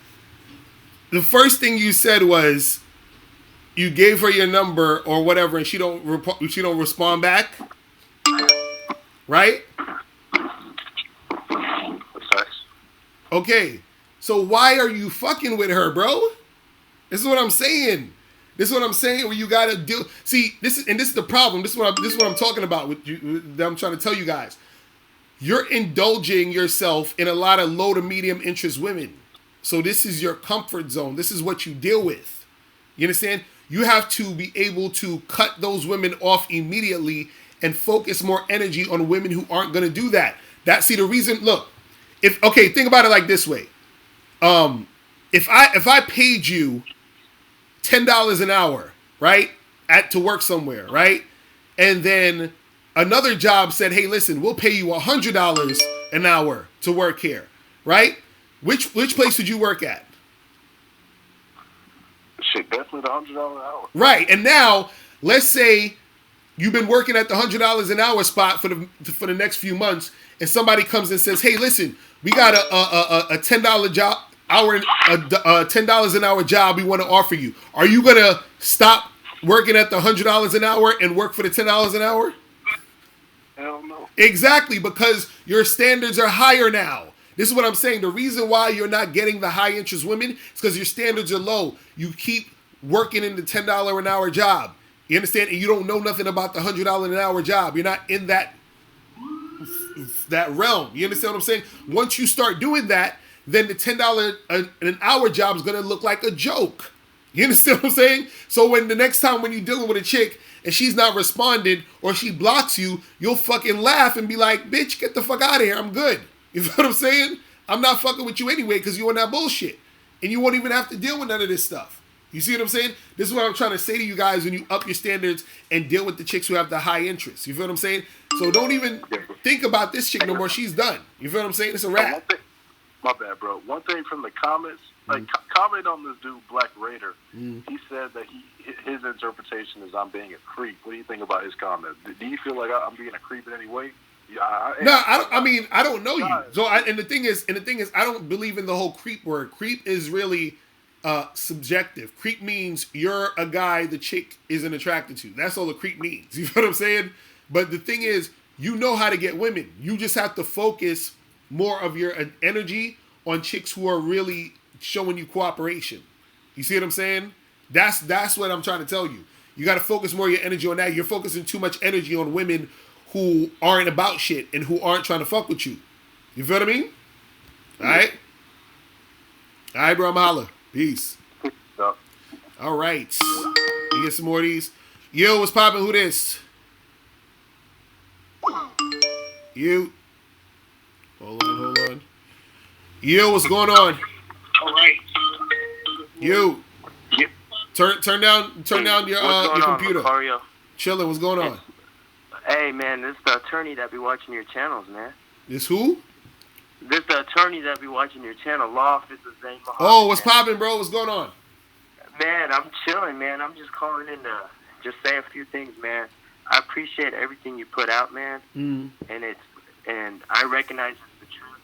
the first thing you said was you gave her your number or whatever, and she don't respond back, right? Okay, so why are you fucking with her, bro? This is what I'm saying. Where you gotta do. See, this is the problem. This is what I'm talking about with you. That I'm trying to tell you guys. You're indulging yourself in a lot of low to medium interest women. So this is your comfort zone. This is what you deal with. You understand? You have to be able to cut those women off immediately and focus more energy on women who aren't going to do that. The reason, look, think about it like this way. If I paid you $10 an hour, right, to work somewhere, right, and then another job said, hey, listen, we'll pay you $100 an hour to work here, right? Which place would you work at? Shit, definitely the $100 an hour. Right, and now let's say you've been working at the $100 an hour spot for the next few months, and somebody comes and says, hey, listen, we got a $10 job hour, $10 an hour job we want to offer you. Are you gonna stop working at the $100 an hour and work for the $10 an hour? Hell no. Exactly, because your standards are higher now. This is what I'm saying. The reason why you're not getting the high interest women is because your standards are low. You keep working in the $10 an hour job. You understand? And you don't know nothing about the $100 an hour job. You're not in that realm. You understand what I'm saying? Once you start doing that, then the $10 an hour job is going to look like a joke. You understand what I'm saying? So when the next time when you're dealing with a chick and she's not responding or she blocks you, you'll fucking laugh and be like, bitch, get the fuck out of here. I'm good. You know what I'm saying? I'm not fucking with you anyway because you're on that bullshit. And you won't even have to deal with none of this stuff. You see what I'm saying? This is what I'm trying to say to you guys when you up your standards and deal with the chicks who have the high interest. You feel what I'm saying? So don't even think about this chick no more. She's done. You feel what I'm saying? It's a wrap. My bad, bro. One thing from the comments, comment on this dude, Black Raider. He said that his interpretation is I'm being a creep. What do you think about his comment? Do you feel like I'm being a creep in any way? Yeah, I don't know you. So, and the thing is, I don't believe in the whole creep word. Creep is really subjective. Creep means you're a guy the chick isn't attracted to. That's all the creep means. You know what I'm saying? But the thing is, you know how to get women. You just have to focus more of your energy on chicks who are really showing you cooperation. You see what I'm saying? That's what I'm trying to tell you. You got to focus more of your energy on that. You're focusing too much energy on women who aren't about shit and who aren't trying to fuck with you. You feel what I mean? All right? All right, bro, I'm holla. Peace. All right. You get some more of these. Yo, what's poppin'? Who this? You. Hold on. Yo, what's going on? All right. You. Yep. Turn down your computer. Locario? Chillin', what's going on? Hey, man, this is the attorney that be watching your channels, man. This who? This the attorney that be watching your channel. Law officer Zane Muhammad. Oh, what's poppin', bro? What's going on? Man, I'm chilling, man. I'm just calling in to just say a few things, man. I appreciate everything you put out, man. And I recognize it's the truth.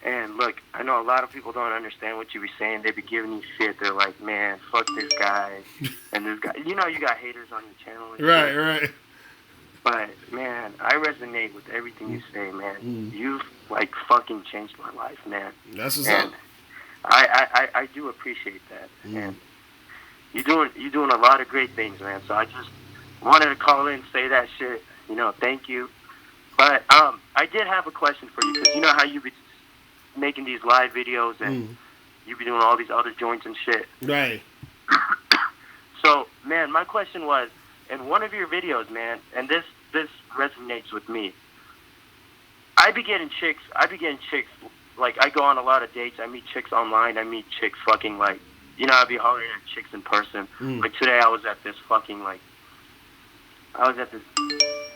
And look, I know a lot of people don't understand what you be saying. They be giving you shit. They're like, man, fuck this guy and this guy. You know, you got haters on your channel. And Right, shit. right. But, man, I resonate with everything you say, man. You've, like, fucking changed my life, man. That's what's up. I do appreciate that. And you're doing a lot of great things, man. So I just wanted to call in and say that shit. You know, thank you. But I did have a question for you, because you know how you be making these live videos and you be doing all these other joints and shit. Right. So, man, my question was, in one of your videos, man, and this resonates with me. I be getting chicks, like, I go on a lot of dates. I meet chicks online. I meet chicks fucking, like, you know, I be hollering at chicks in person. Like, today I was at this fucking, like,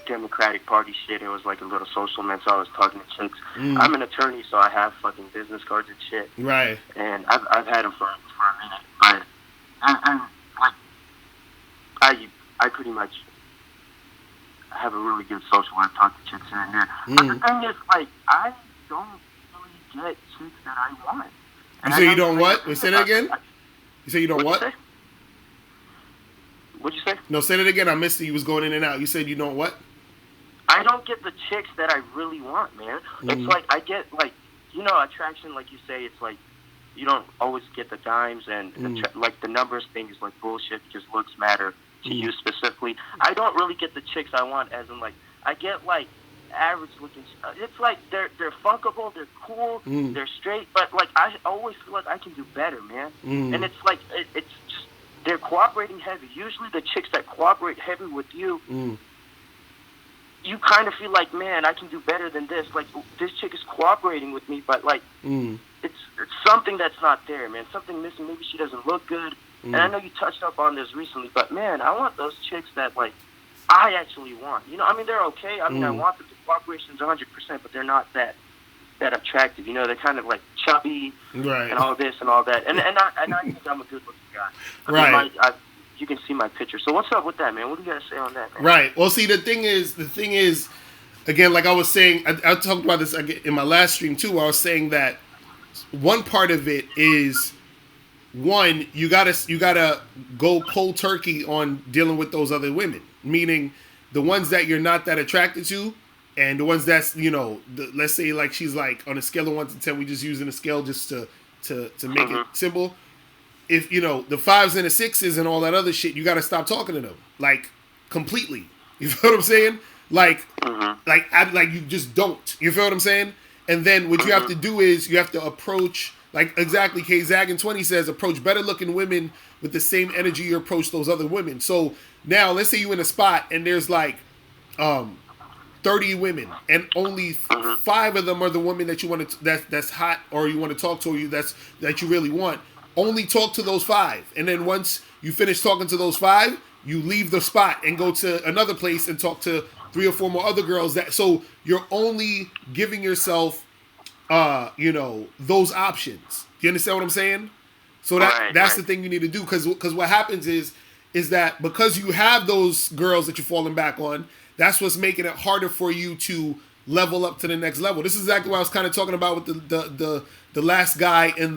Democratic Party shit. It was like a little social event, so I was talking to chicks. I'm an attorney, so I have fucking business cards and shit. Right. And I've had them for a minute. But, and like, I pretty much have a really good social life, talk to chicks here and there. But the thing is, like, I don't really get chicks that I want. You say you don't what? Say that again? You say you don't what? What'd you say? No, say that again. I missed it. You was going in and out. You said you don't what? I don't get the chicks that I really want, man. It's like, I get, like, you know, attraction, like you say, it's like, you don't always get the dimes, and like the numbers thing is like bullshit because looks matter to you specifically. I don't really get the chicks I want, as in, like, I get, like, average looking. It's like they're funkable, they're cool, they're straight, but, like, I always feel like I can do better, man. And it's like, it's just, they're cooperating heavy. Usually the chicks that cooperate heavy with you, you kind of feel like, man, I can do better than this. Like, this chick is cooperating with me, but like, it's something that's not there, man. Something missing. Maybe she doesn't look good. And I know you touched up on this recently, but man, I want those chicks that like I actually want. You know, I mean, they're okay. I mean, I want the cooperations 100%, but they're not that attractive. You know, they're kind of like chubby and all this and all that. And I think I'm a good-looking guy. I mean, you can see my picture. So what's up with that, man? What do you got to say on that, man? Right. Well, see, the thing is, again, like I was saying, I talked about this in my last stream too, where I was saying that one part of it is, one, you gotta go cold turkey on dealing with those other women, meaning the ones that you're not that attracted to, and the ones that's, you know, let's say like she's like on a scale of 1 to 10, we just using a scale just to make it simple. If you know the 5s and the 6s and all that other shit, you got to stop talking to them like completely. You feel what I'm saying? Like you just don't. You feel what I'm saying? And then what you have to do is you have to approach, like exactly K Zaggin 20 says, approach better looking women with the same energy you approach those other women. So now let's say you in a spot and there's like 30 women and only 5 of them are the women that you want to that's hot or you want to talk to, or that you really want. Only talk to those 5, and then once you finish talking to those 5, you leave the spot and go to another place and talk to 3 or 4 more other girls. So you're only giving yourself, you know, those options. Do you understand what I'm saying? So that's the thing you need to do, because what happens is that because you have those girls that you're falling back on, that's what's making it harder for you to level up to the next level. This is exactly what I was kind of talking about with the last guy in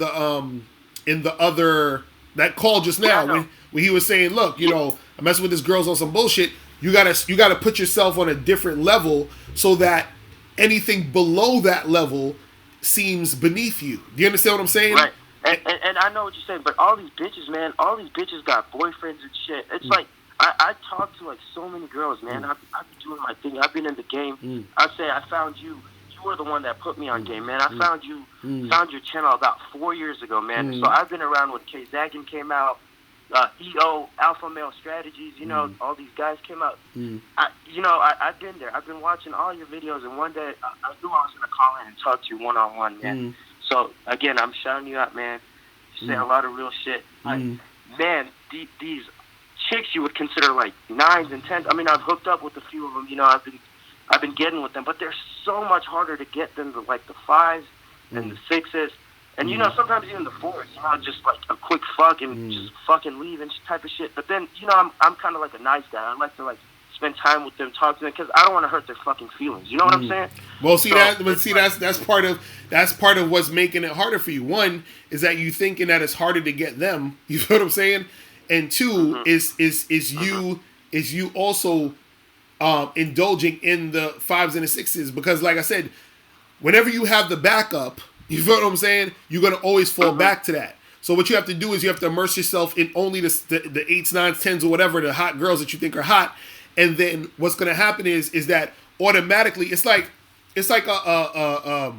the other that call just now, when he was saying, look, you know, I'm messing with this girl's on some bullshit. You gotta put yourself on a different level so that anything below that level seems beneath you. Do you understand what I'm saying? Right. And I know what you're saying, but all these bitches, man, got boyfriends and shit. It's like I talk to like so many girls, man. I've been doing my thing. I've been in the game. I say I found you. You were the one that put me on game, man. I found you, found your channel about 4 years ago, man. So I've been around when K Zaggin came out, EO, Alpha Male Strategies, you know, all these guys came out. I've been there. I've been watching all your videos, and one day I knew I was going to call in and talk to you one-on-one, man. So, again, I'm shouting you out, man. You say a lot of real shit. Like, man, these chicks you would consider like 9s and 10s. I mean, I've hooked up with a few of them. You know, I've been getting with them, but they're so much harder to get than the 5s and the 6s. And, you know, sometimes even the 4s, you know, just like a quick fuck and just fucking leave and type of shit. But then, you know, I'm kind of like a nice guy. I like to, like, spend time with them, talk to them, because I don't want to hurt their fucking feelings. You know what I'm saying? Well, that's part of what's making it harder for you. One is that you thinking that it's harder to get them. You know what I'm saying? And two is you also indulging in the 5s and the 6s, because like I said, whenever you have the backup, you feel what I'm saying, you're gonna always fall back to that. So what you have to do is you have to immerse yourself in only the 8s, 9s, 10s, or whatever, the hot girls that you think are hot, and then what's gonna happen is that automatically it's like a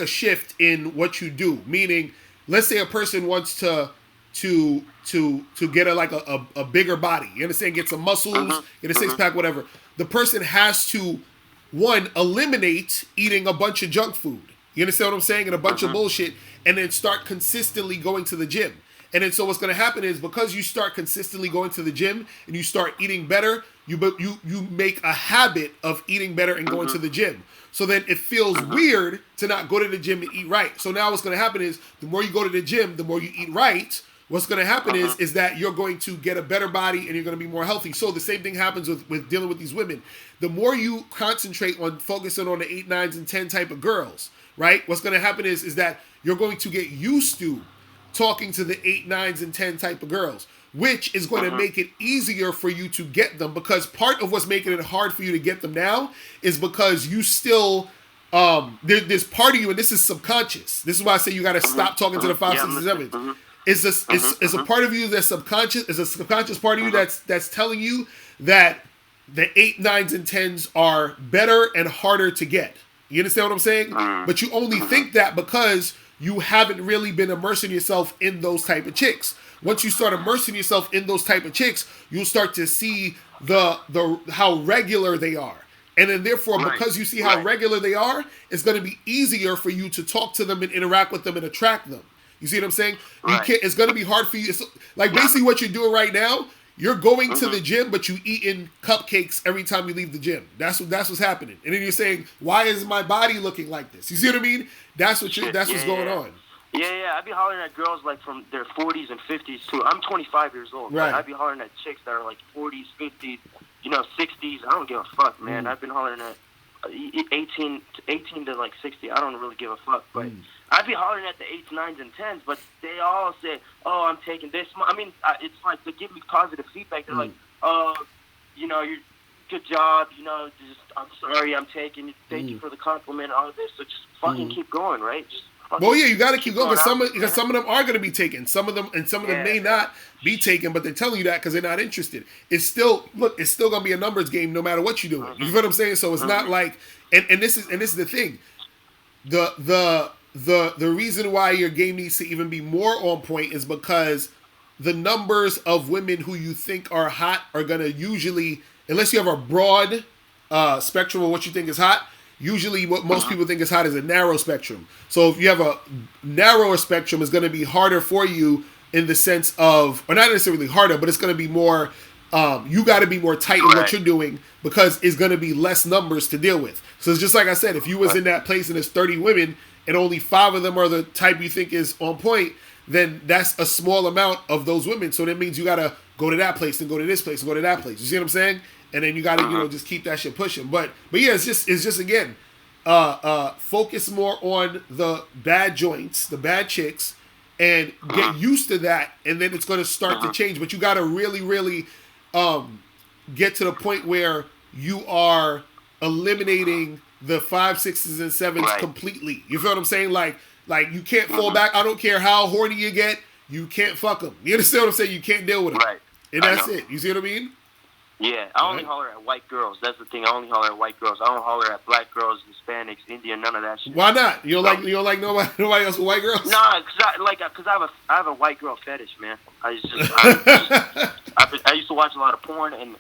shift in what you do. Meaning, let's say a person wants to get a bigger body. You understand? Get some muscles, get a 6-pack, whatever. The person has to, one, eliminate eating a bunch of junk food. You understand what I'm saying? And a bunch of bullshit, and then start consistently going to the gym. And then so what's going to happen is, because you start consistently going to the gym and you start eating better, you make a habit of eating better and going to the gym. So then it feels weird to not go to the gym and eat right. So now what's going to happen is, the more you go to the gym, the more you eat right. What's going to happen is that you're going to get a better body and you're going to be more healthy. So the same thing happens with dealing with these women. The more you concentrate on focusing on the 8, 9s, and 10 type of girls, right? What's going to happen is that you're going to get used to talking to the 8, 9s, and 10 type of girls, which is going to make it easier for you to get them, because part of what's making it hard for you to get them now is because you still, there's part of you, and this is subconscious. This is why I say you got to stop talking to the 5, 6, and 7s. It's a part of you that's subconscious. It's a subconscious part of you that's telling you that the 8, 9s, and 10s are better and harder to get. You understand what I'm saying? But you only think that because you haven't really been immersing yourself in those type of chicks. Once you start immersing yourself in those type of chicks, you'll start to see the how regular they are. And then therefore, Right. because you see how Right. regular they are, it's going to be easier for you to talk to them and interact with them and attract them. You see what I'm saying? You Right. can't. It's going to be hard for you. It's like basically what you're doing right now. You're going to Mhm. the gym, but you eating cupcakes every time you leave the gym. That's what's happening. And then you're saying, "Why is my body looking like this?" You see what I mean? That's what's Shit, going yeah. on. Yeah. I'd be hollering at girls like from their 40s and 50s too. I'm 25 years old. Right. I'd be hollering at chicks that are like 40s, 50s, 60s. I don't give a fuck, man. I've been hollering at 18 to like 60. I don't really give a fuck, but I'd be hollering at the 8s, 9s, and 10s. But they all say, "Oh, I'm taking this." I mean, it's like they give me positive feedback. They're like, "Oh, you're good job. Just I'm sorry, I'm taking it. Thank you for the compliment, all of this. So just fucking keep going, right? Just fucking Well, yeah, you got to keep going because out, some of them are going to be taken. Some of them may not be taken, but they're telling you that because they're not interested. It's still going to be a numbers game no matter what you're doing. You feel what I'm saying? So it's not like and this is the thing. The reason why your game needs to even be more on point is because the numbers of women who you think are hot are going to usually, unless you have a broad spectrum of what you think is hot, usually what most people think is hot is a narrow spectrum. So if you have a narrower spectrum, it's going to be harder for you in the sense of, or not necessarily harder, but it's going to be more, you got to be more tight in what you're doing because it's going to be less numbers to deal with. So it's just like I said, if you was in that place and there's 30 women and only 5 of them are the type you think is on point, then that's a small amount of those women. So that means you got to go to that place and go to this place and go to that place. You see what I'm saying? And then you got to, just keep that shit pushing. But yeah, it's just again, focus more on the bad joints, the bad chicks, and get used to that. And then it's going to start to change. But you got to really, really get to the point where you are eliminating the 5, 6s, and 7s completely. You feel what I'm saying? Like you can't fall back. I don't care how horny you get. You can't fuck them. You understand what I'm saying? You can't deal with them. Right. And that's it. You see what I mean? Yeah, I only holler at white girls. That's the thing. I only holler at white girls. I don't holler at black girls, Hispanics, Indian, none of that shit. Why not? You don't like nobody else with white girls? Nah, cause I have a white girl fetish, man. I used to watch a lot of porn, and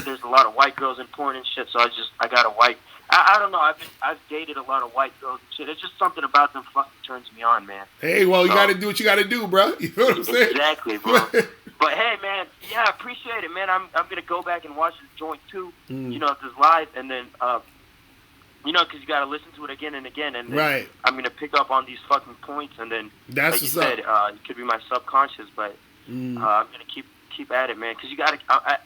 there's a lot of white girls in porn and shit. So I got a white. I don't know. I've dated a lot of white girls and shit. It's just something about them fucking turns me on, man. Hey, well, you got to do what you got to do, bro. You know what I'm saying? Exactly, bro. But hey, man, yeah, I appreciate it, man. I'm gonna go back and watch the joint too. This live, and then because you gotta listen to it again and again, and then I'm gonna pick up on these fucking points, and then that's like you said, it could be my subconscious, but I'm gonna keep at it, man. Because you gotta.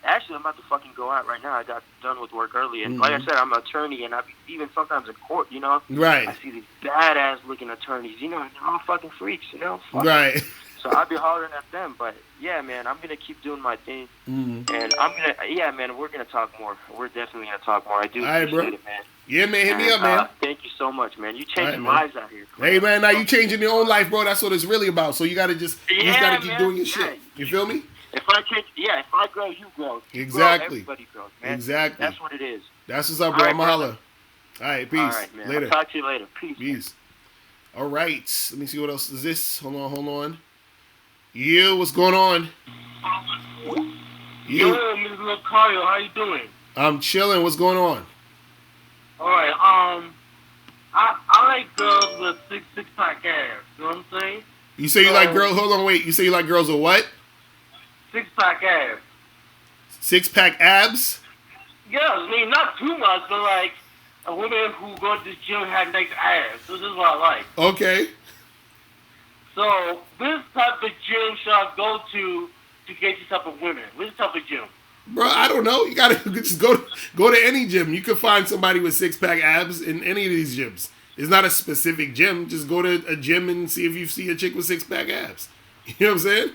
Actually, I'm about to fucking go out right now. I got done with work early, and like I said, I'm an attorney, and I even sometimes in court, I see these badass looking attorneys, and they're all fucking freaks, Right. So I'll be hollering at them, but yeah, man, I'm gonna keep doing my thing, and man, we're gonna talk more. We're definitely gonna talk more. I do appreciate it, man. Yeah, man, hit me up, man. Thank you so much, man. You changing lives out here. Hey, man, now you changing your own life, bro. That's what it's really about. So you gotta just keep doing your shit. You feel me? If I grow, you grow. Exactly. Everybody grows, man. Exactly. That's what it is. That's what's up, bro. I'ma holla. All right, peace. All right, man. Later. I'll talk to you later. Peace. All right. Let me see what else is this. Hold on. Yeah, what's going on? Yo, Mr. Locario, how you doing? I'm chilling. What's going on? All right. I like girls with six-pack abs. You know what I'm saying? You say you like girls? Hold on, wait. You say you like girls with what? Six-pack abs. 6-pack abs? Yeah, I mean not too much, but like a woman who goes to the gym and has nice abs. This is what I like. Okay. So this type of gym should I go to get yourself a women? Which type of gym? Bro, I don't know. You gotta just go to any gym. You can find somebody with 6-pack abs in any of these gyms. It's not a specific gym. Just go to a gym and see if you see a chick with 6-pack abs. You know what I'm saying?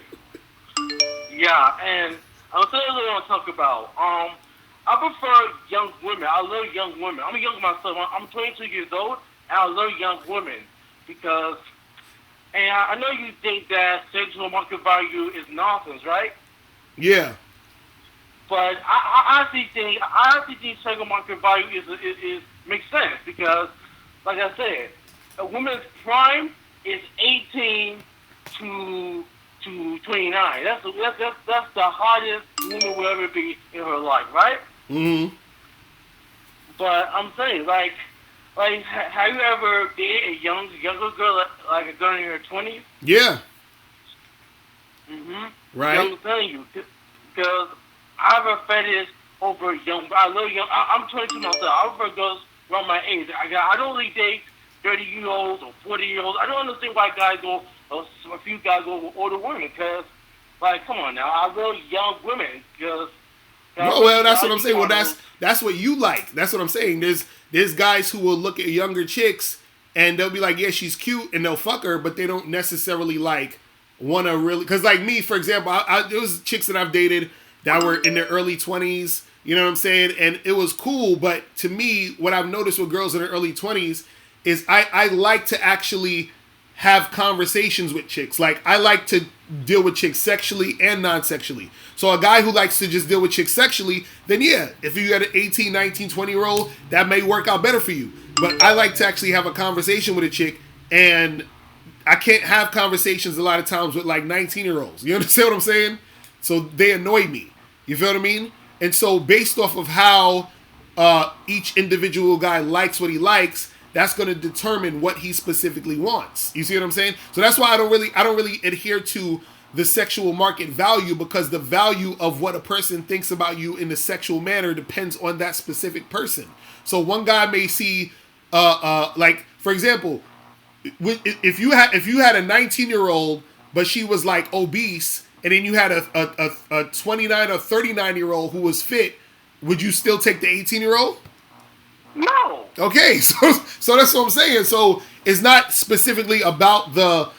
Yeah, and I'll tell you what I want to talk about. I prefer young women. I love young women. I'm young myself. I'm 22 years old, and I love young women because. And I know you think that sexual market value is nonsense, right? Yeah. But I actually think sexual market value is makes sense because, like I said, a woman's prime is 18 to 29. That's the hottest woman will ever be in her life, right? Mm-hmm. But I'm saying, have you ever dated a younger girl, like a girl in her 20s? Yeah. Mm-hmm. Right. I'm telling you, because I have a fetish over young. I love young. I'm 22 myself. I prefer girls around my age. I don't really date 30-year-olds or 40-year-olds. I don't understand why guys go. A few guys go with older women because, like, come on now. I love young women because. Well, that's what I'm saying. Well, that's what you like. That's what I'm saying. There's guys who will look at younger chicks and they'll be like, yeah, she's cute, and they'll fuck her, but they don't necessarily like want to really. Because like me, for example, there was chicks that I've dated that were in their early 20s. You know what I'm saying? And it was cool, but to me, what I've noticed with girls in their early 20s is I like to actually have conversations with chicks. Like, I like to deal with chicks sexually and non-sexually. So a guy who likes to just deal with chicks sexually, then yeah, if you got an 18, 19, 20-year-old, that may work out better for you. But I like to actually have a conversation with a chick, and I can't have conversations a lot of times with like 19-year-olds. You understand what I'm saying? So they annoy me. You feel what I mean? And so based off of how each individual guy likes what he likes, that's going to determine what he specifically wants. You see what I'm saying? So that's why I don't really adhere to the sexual market value, because the value of what a person thinks about you in the sexual manner depends on that specific person. So one guy may see, like, for example, if you had a 19-year-old but she was like obese, and then you had a 29 or 39-year-old who was fit, would you still take the 18-year-old? No. Okay, so that's what I'm saying. So it's not specifically about the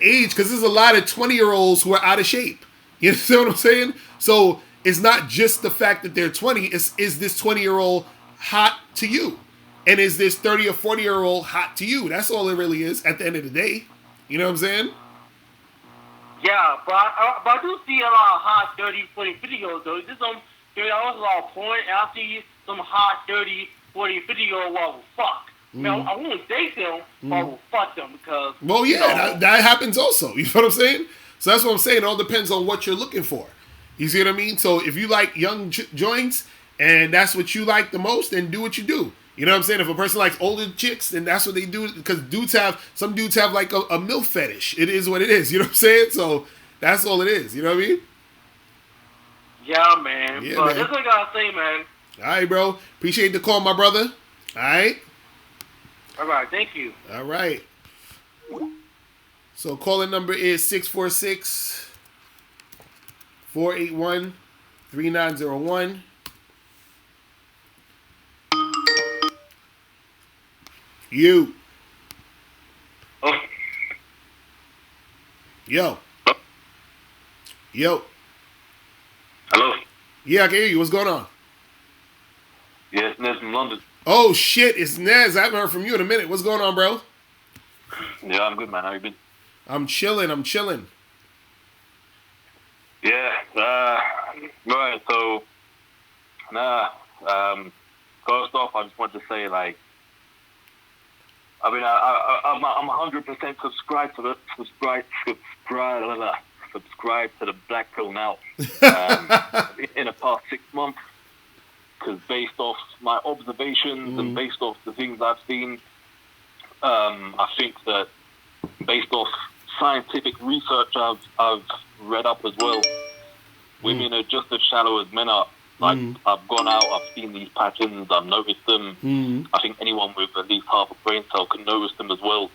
age, because there's a lot of 20-year-olds who are out of shape. You know what I'm saying? So it's not just the fact that they're 20. Is this 20-year-old hot to you? And is this 30 or 40-year-old hot to you? That's all it really is at the end of the day. You know what I'm saying? Yeah, but I do see a lot of hot, dirty, 40, 50-year-olds, though. There's some, there was a lot of porn, and I see some hot, dirty, 40, 50-year-old who will fuck. Now, I won't date them, but I will fuck them because... Well, yeah, that happens also. You know what I'm saying? So that's what I'm saying. It all depends on what you're looking for. You see what I mean? So if you like young joints and that's what you like the most, then do what you do. You know what I'm saying? If a person likes older chicks, then that's what they do. Because some dudes have like a MILF fetish. It is what it is. You know what I'm saying? So that's all it is. You know what I mean? Yeah, man. Yeah, but man. that's what I gotta say, man. All right, bro. Appreciate the call, my brother. All right? All right, thank you. All right. So calling number is 646-481-3901. You. Oh. Yo. Yo. Hello. Yeah, I can hear you. What's going on? Yeah, it's Nez from London. Oh, shit. It's Nez. I haven't heard from you in a minute. What's going on, bro? Yeah, I'm good, man. How you been? I'm chilling. Yeah. Right. So, first off, I just want to say, like, I mean, I'm 100% subscribed to the black pill now. In the past 6 months, because based off my observations and based off the things I've seen, I think that based off scientific research I've read up as well, women are just as shallow as men are. Like, I've gone out, I've seen these patterns, I've noticed them. I think anyone with at least half a brain cell can notice them as well.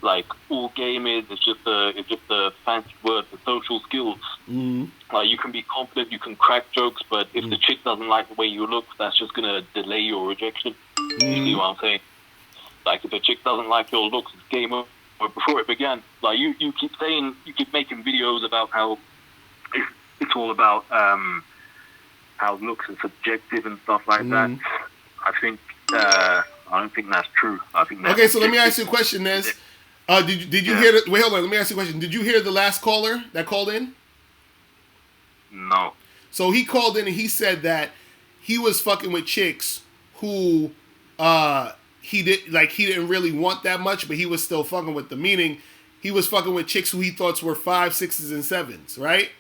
Like, all game is just a fancy word for social skills. Like, you can be confident, you can crack jokes, but if the chick doesn't like the way you look, that's just gonna delay your rejection. You see what I'm saying? Like, if a chick doesn't like your looks, it's game over. Before it began, like, you keep making videos about how it's all about how looks are subjective and stuff like that. I think I don't think that's true. I think that's okay. So let me ask you a question, Nez. Did you hear? Wait, hold on. Let me ask you a question. Did you hear the last caller that called in? No. So he called in and he said that he was fucking with chicks who he didn't really want that much, but he was still fucking with them. Meaning he was fucking with chicks who he thought were 5s, 6s, and 7s, right?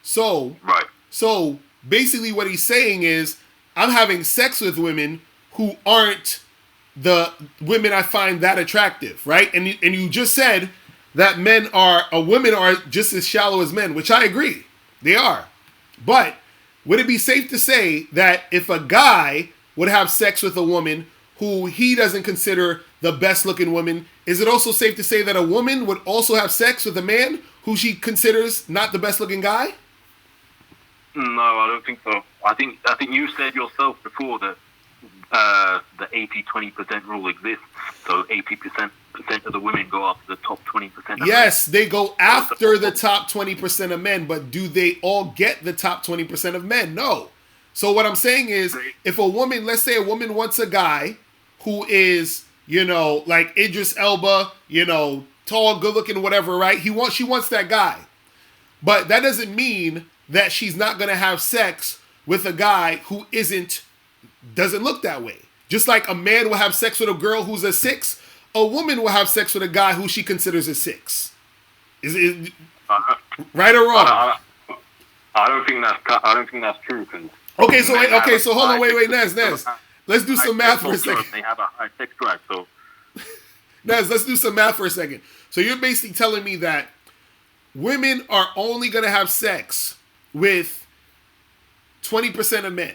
So Right. So basically what he's saying is I'm having sex with women who aren't the women I find that attractive, right? And you just said that women are just as shallow as men, which I agree. They are. But would it be safe to say that if a guy would have sex with a woman who he doesn't consider the best looking woman, is it also safe to say that a woman would also have sex with a man who she considers not the best looking guy? No, I don't think so. I think you said yourself before that the 80-20% rule exists. So 80% of the women go after the top 20%. Yes, they go after the top 20% of men, but do they all get the top 20% of men? No. So what I'm saying is, if a woman, let's say a woman wants a guy who is, like Idris Elba, tall, good looking, whatever, right? She wants that guy. But that doesn't mean that she's not going to have sex with a guy who doesn't look that way. Just like a man will have sex with a girl who's a 6, a woman will have sex with a guy who she considers a 6. Is it right or wrong? I don't think that's true. Okay, so hold on, wait, Nez. Let's do some math for a second. They have a high sex drive, so. Nez, let's do some math for a second. So you're basically telling me that women are only going to have sex with 20% of men.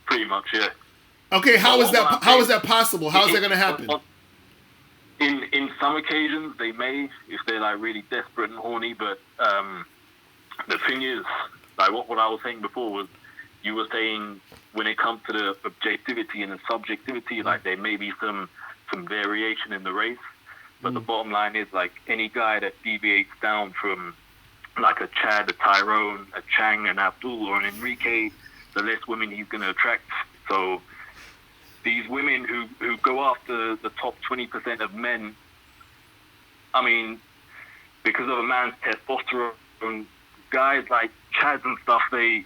Pretty much, yeah. Okay, how is that possible? How is that going to happen? In some occasions, they may, if they're like really desperate and horny. But the thing is, like what I was saying before was, you were saying when it comes to the objectivity and the subjectivity, like there may be some variation in the race. But the bottom line is, like, any guy that deviates down from like a Chad, a Tyrone, a Chang, an Abdul, or an Enrique, the less women he's going to attract. So these women who go after the top 20% of men, I mean, because of a man's testosterone, guys like Chads and stuff, they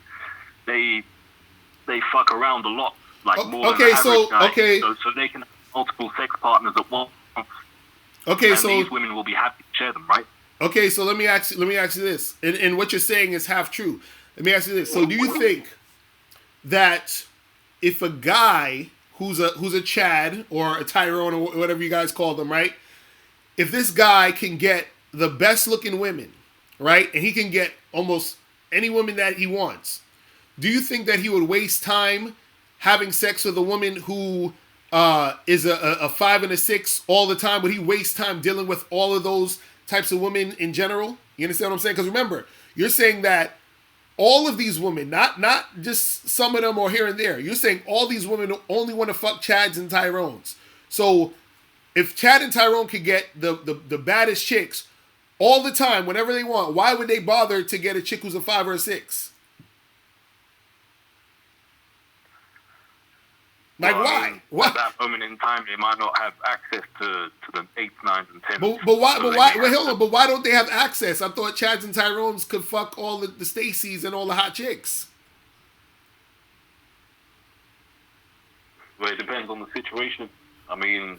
fuck around a lot, like more than the average guy. So they can have multiple sex partners at once. Okay, and so these women will be happy to share them, right? Okay, so let me ask you this, and what you're saying is half true. Let me ask you this. So, do you think that if a guy who's a Chad or a Tyrone or whatever you guys call them, right? If this guy can get the best looking women, right, and he can get almost any woman that he wants, do you think that he would waste time having sex with a woman who is a 5 and a 6 all the time? Would he waste time dealing with all of those types of women in general? You understand what I'm saying? Because remember, you're saying that all of these women, not just some of them or here and there, you're saying all these women only want to fuck Chads and Tyrones. So if Chad and Tyrone could get the baddest chicks all the time, whenever they want, why would they bother to get a chick who's a 5 or a 6? Like, why? At that moment in time, they might not have access to the 8s, 9s, and 10s. But why? Hold on. But why don't they have access? I thought Chads and Tyrones could fuck all the Stacys and all the hot chicks. Well, it depends on the situation. I mean,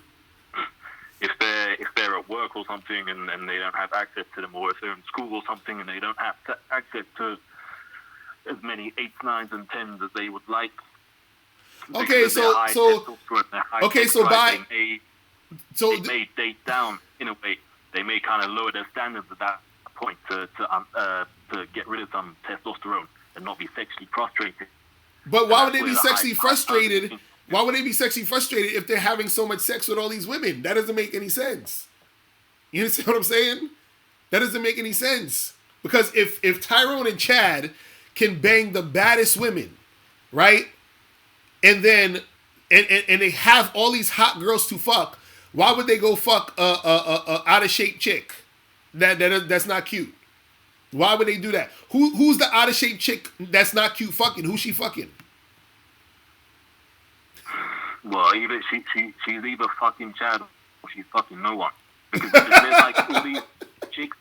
if they're at work or something and they don't have access to them, or if they're in school or something and they don't have access to as many 8s, 9s, and 10s as they would like. Okay, so they may date down in a way. They may kind of lower their standards at that point to get rid of some testosterone and not be sexually frustrated. But why would they be sexually frustrated? Why would they be sexually frustrated if they're having so much sex with all these women? That doesn't make any sense. You understand what I'm saying? That doesn't make any sense. Because if Tyrone and Chad can bang the baddest women, right? And then and they have all these hot girls to fuck, why would they go fuck a out of shape chick that's not cute? Why would they do that? Who's the out of shape chick that's not cute fucking? Who's she fucking? Well, either she's either fucking Chad or she's fucking no one. Because there's like all these chicks,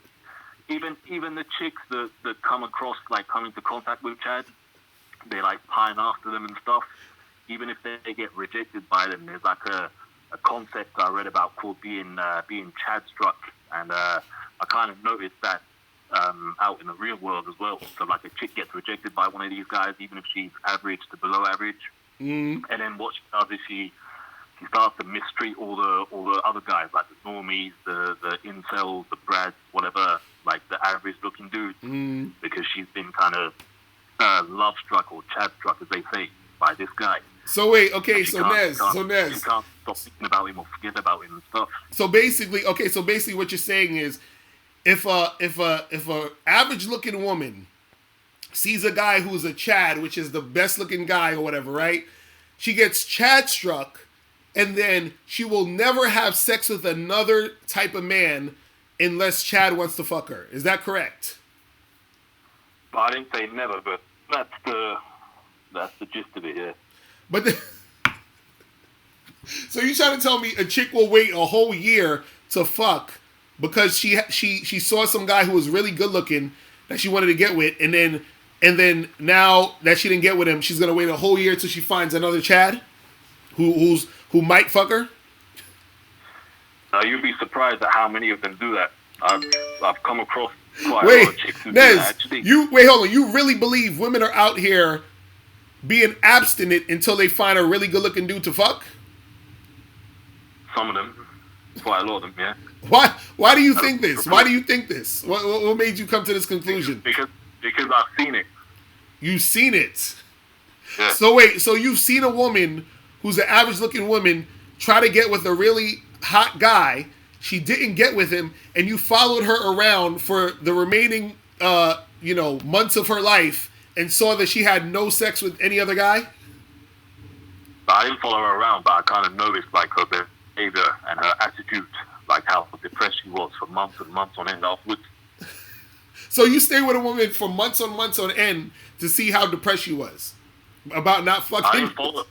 even the chicks that come across, like, come into contact with Chad, they like pine after them and stuff. Even if they get rejected by them, there's like a concept I read about called being Chad struck, and I kind of noticed that out in the real world as well. So like a chick gets rejected by one of these guys, even if she's average to below average, and then what she does is she starts to mistreat all the other guys, like the normies, the incels, the brads, whatever, like the average looking dudes, because she's been kind of love struck or chad struck, as they say, by this guy. So wait, okay, She so can't- Nez, she can't stop thinking about him or forget about him and stuff. so basically what you're saying is, if a average looking woman sees a guy who's a Chad, which is the best looking guy or whatever, right? She gets Chad struck, and then she will never have sex with another type of man unless Chad wants to fuck her. Is that correct? But I didn't say never, but that's the gist of it, yeah. But so you trying to tell me a chick will wait a whole year to fuck because she saw some guy who was really good looking that she wanted to get with, and then now that she didn't get with him, she's gonna wait a whole year till she finds another Chad who might fuck her? You'd be surprised at how many of them do that. I've come across quite a lot of chicks who do that, actually. Hold on. You really believe women are out here being abstinent until they find a really good looking dude to fuck? Some of them, quite a lot of them, yeah. Why do you think this? Why do you think this? What made you come to this conclusion? Because I've seen it. You've seen it. Yeah. So wait, so you've seen a woman who's an average looking woman try to get with a really hot guy. She didn't get with him, and you followed her around for the remaining months of her life and saw that she had no sex with any other guy? I didn't follow her around, but I kind of noticed like her behavior and her attitude, like how depressed she was for months and months on end afterwards. So you stay with a woman for months on end to see how depressed she was about not fucking? I didn't follow.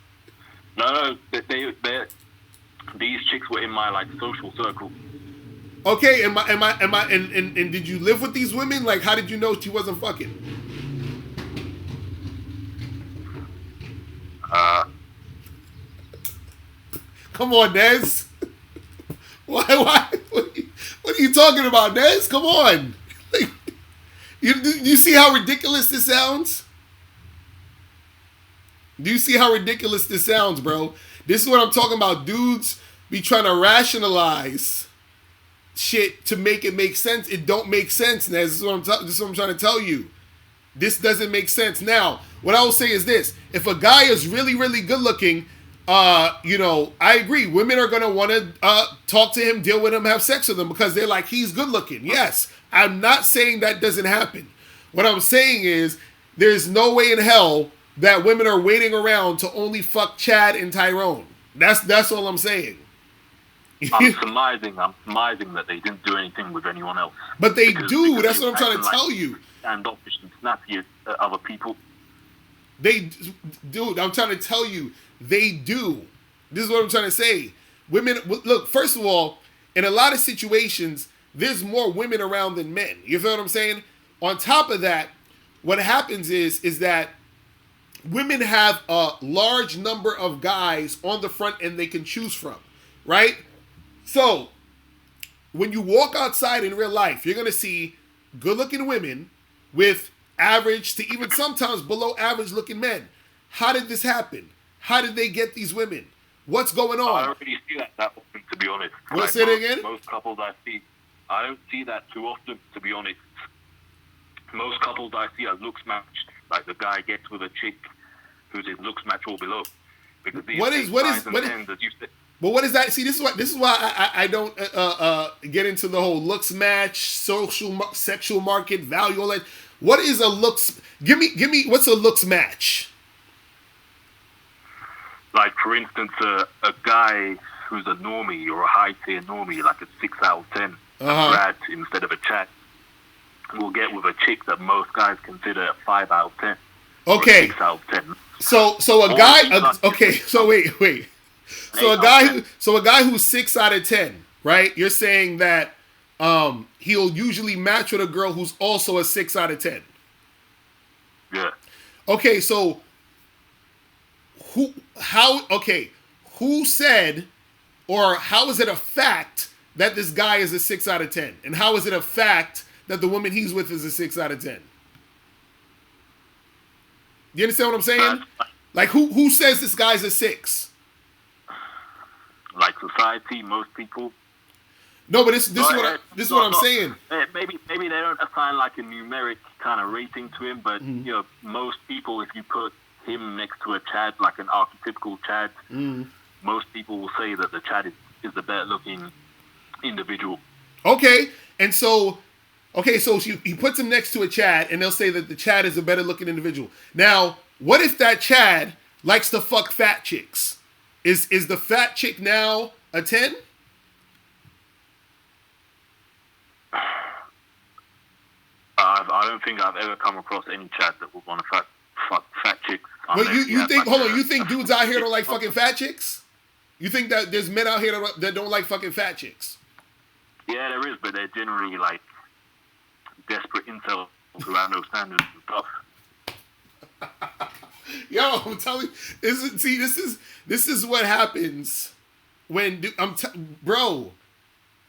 No, these chicks were in my like social circle. Okay, and did you live with these women? Like, how did you know she wasn't fucking? Come on, Nez. Why? What are you talking about, Nez? Come on. Like, you see how ridiculous this sounds? Do you see how ridiculous this sounds, bro? This is what I'm talking about. Dudes be trying to rationalize shit to make it make sense. It don't make sense, Nez. This is what I'm trying to tell you. This doesn't make sense. Now, what I will say is this. If a guy is really, really good looking, I agree. Women are going to want to talk to him, deal with him, have sex with him because they're like, he's good looking. Yes, I'm not saying that doesn't happen. What I'm saying is there's no way in hell that women are waiting around to only fuck Chad and Tyrone. That's all I'm saying. I'm surmising that they didn't do anything with anyone else. But they do. That's what I'm trying to tell you. Standoffish and snappy at other people. Dude, I'm trying to tell you, they do. This is what I'm trying to say. Women, look, first of all, in a lot of situations, there's more women around than men. You feel what I'm saying? On top of that, what happens is that women have a large number of guys on the front end they can choose from, right? So, when you walk outside in real life, you're going to see good-looking women with average to even sometimes below average looking men. How did this happen? How did they get these women? What's going on? I don't really see that often, to be honest. Say it again? Most couples I see, I don't see that too often, to be honest. Most couples I see are looks matched. Like the guy gets with a chick who's his looks match or below. Because these what is but what is that? See, this is why I don't get into the whole looks match, sexual market value, all that. What is a looks? Give me what's a looks match? Like for instance, a guy who's a normie or a high tier normie, like a 6 out of 10, a grad instead of a chat, will get with a chick that most guys consider a 5 out of 10. Okay. 6 out of 10. So a guy. Okay. So wait. So a guy who's 6 out of 10, right? You're saying that he'll usually match with a girl who's also a 6 out of 10. Yeah. Okay, so who said, or how is it a fact that this guy is a 6 out of 10? And how is it a fact that the woman he's with is a 6 out of 10? You understand what I'm saying? Like, who says this guy's a 6? Like society, most people. No, but this is what I'm saying. Maybe they don't assign like a numeric kind of rating to him, but you know, most people, if you put him next to a Chad, like an archetypical Chad, most people will say that the Chad is the better looking individual. Okay, and so he puts him next to a Chad, and they'll say that the Chad is a better looking individual. Now, what if that Chad likes to fuck fat chicks? Is the fat chick now a 10? I don't think I've ever come across any Chad that would want to fuck fat chicks. But you think, hold on, you think dudes out here don't like fucking fat chicks? You think that there's men out here that don't like fucking fat chicks? Yeah, there is, but they're generally like desperate incels who have no standards and stuff. Yo, I'm telling you, this is what happens when bro.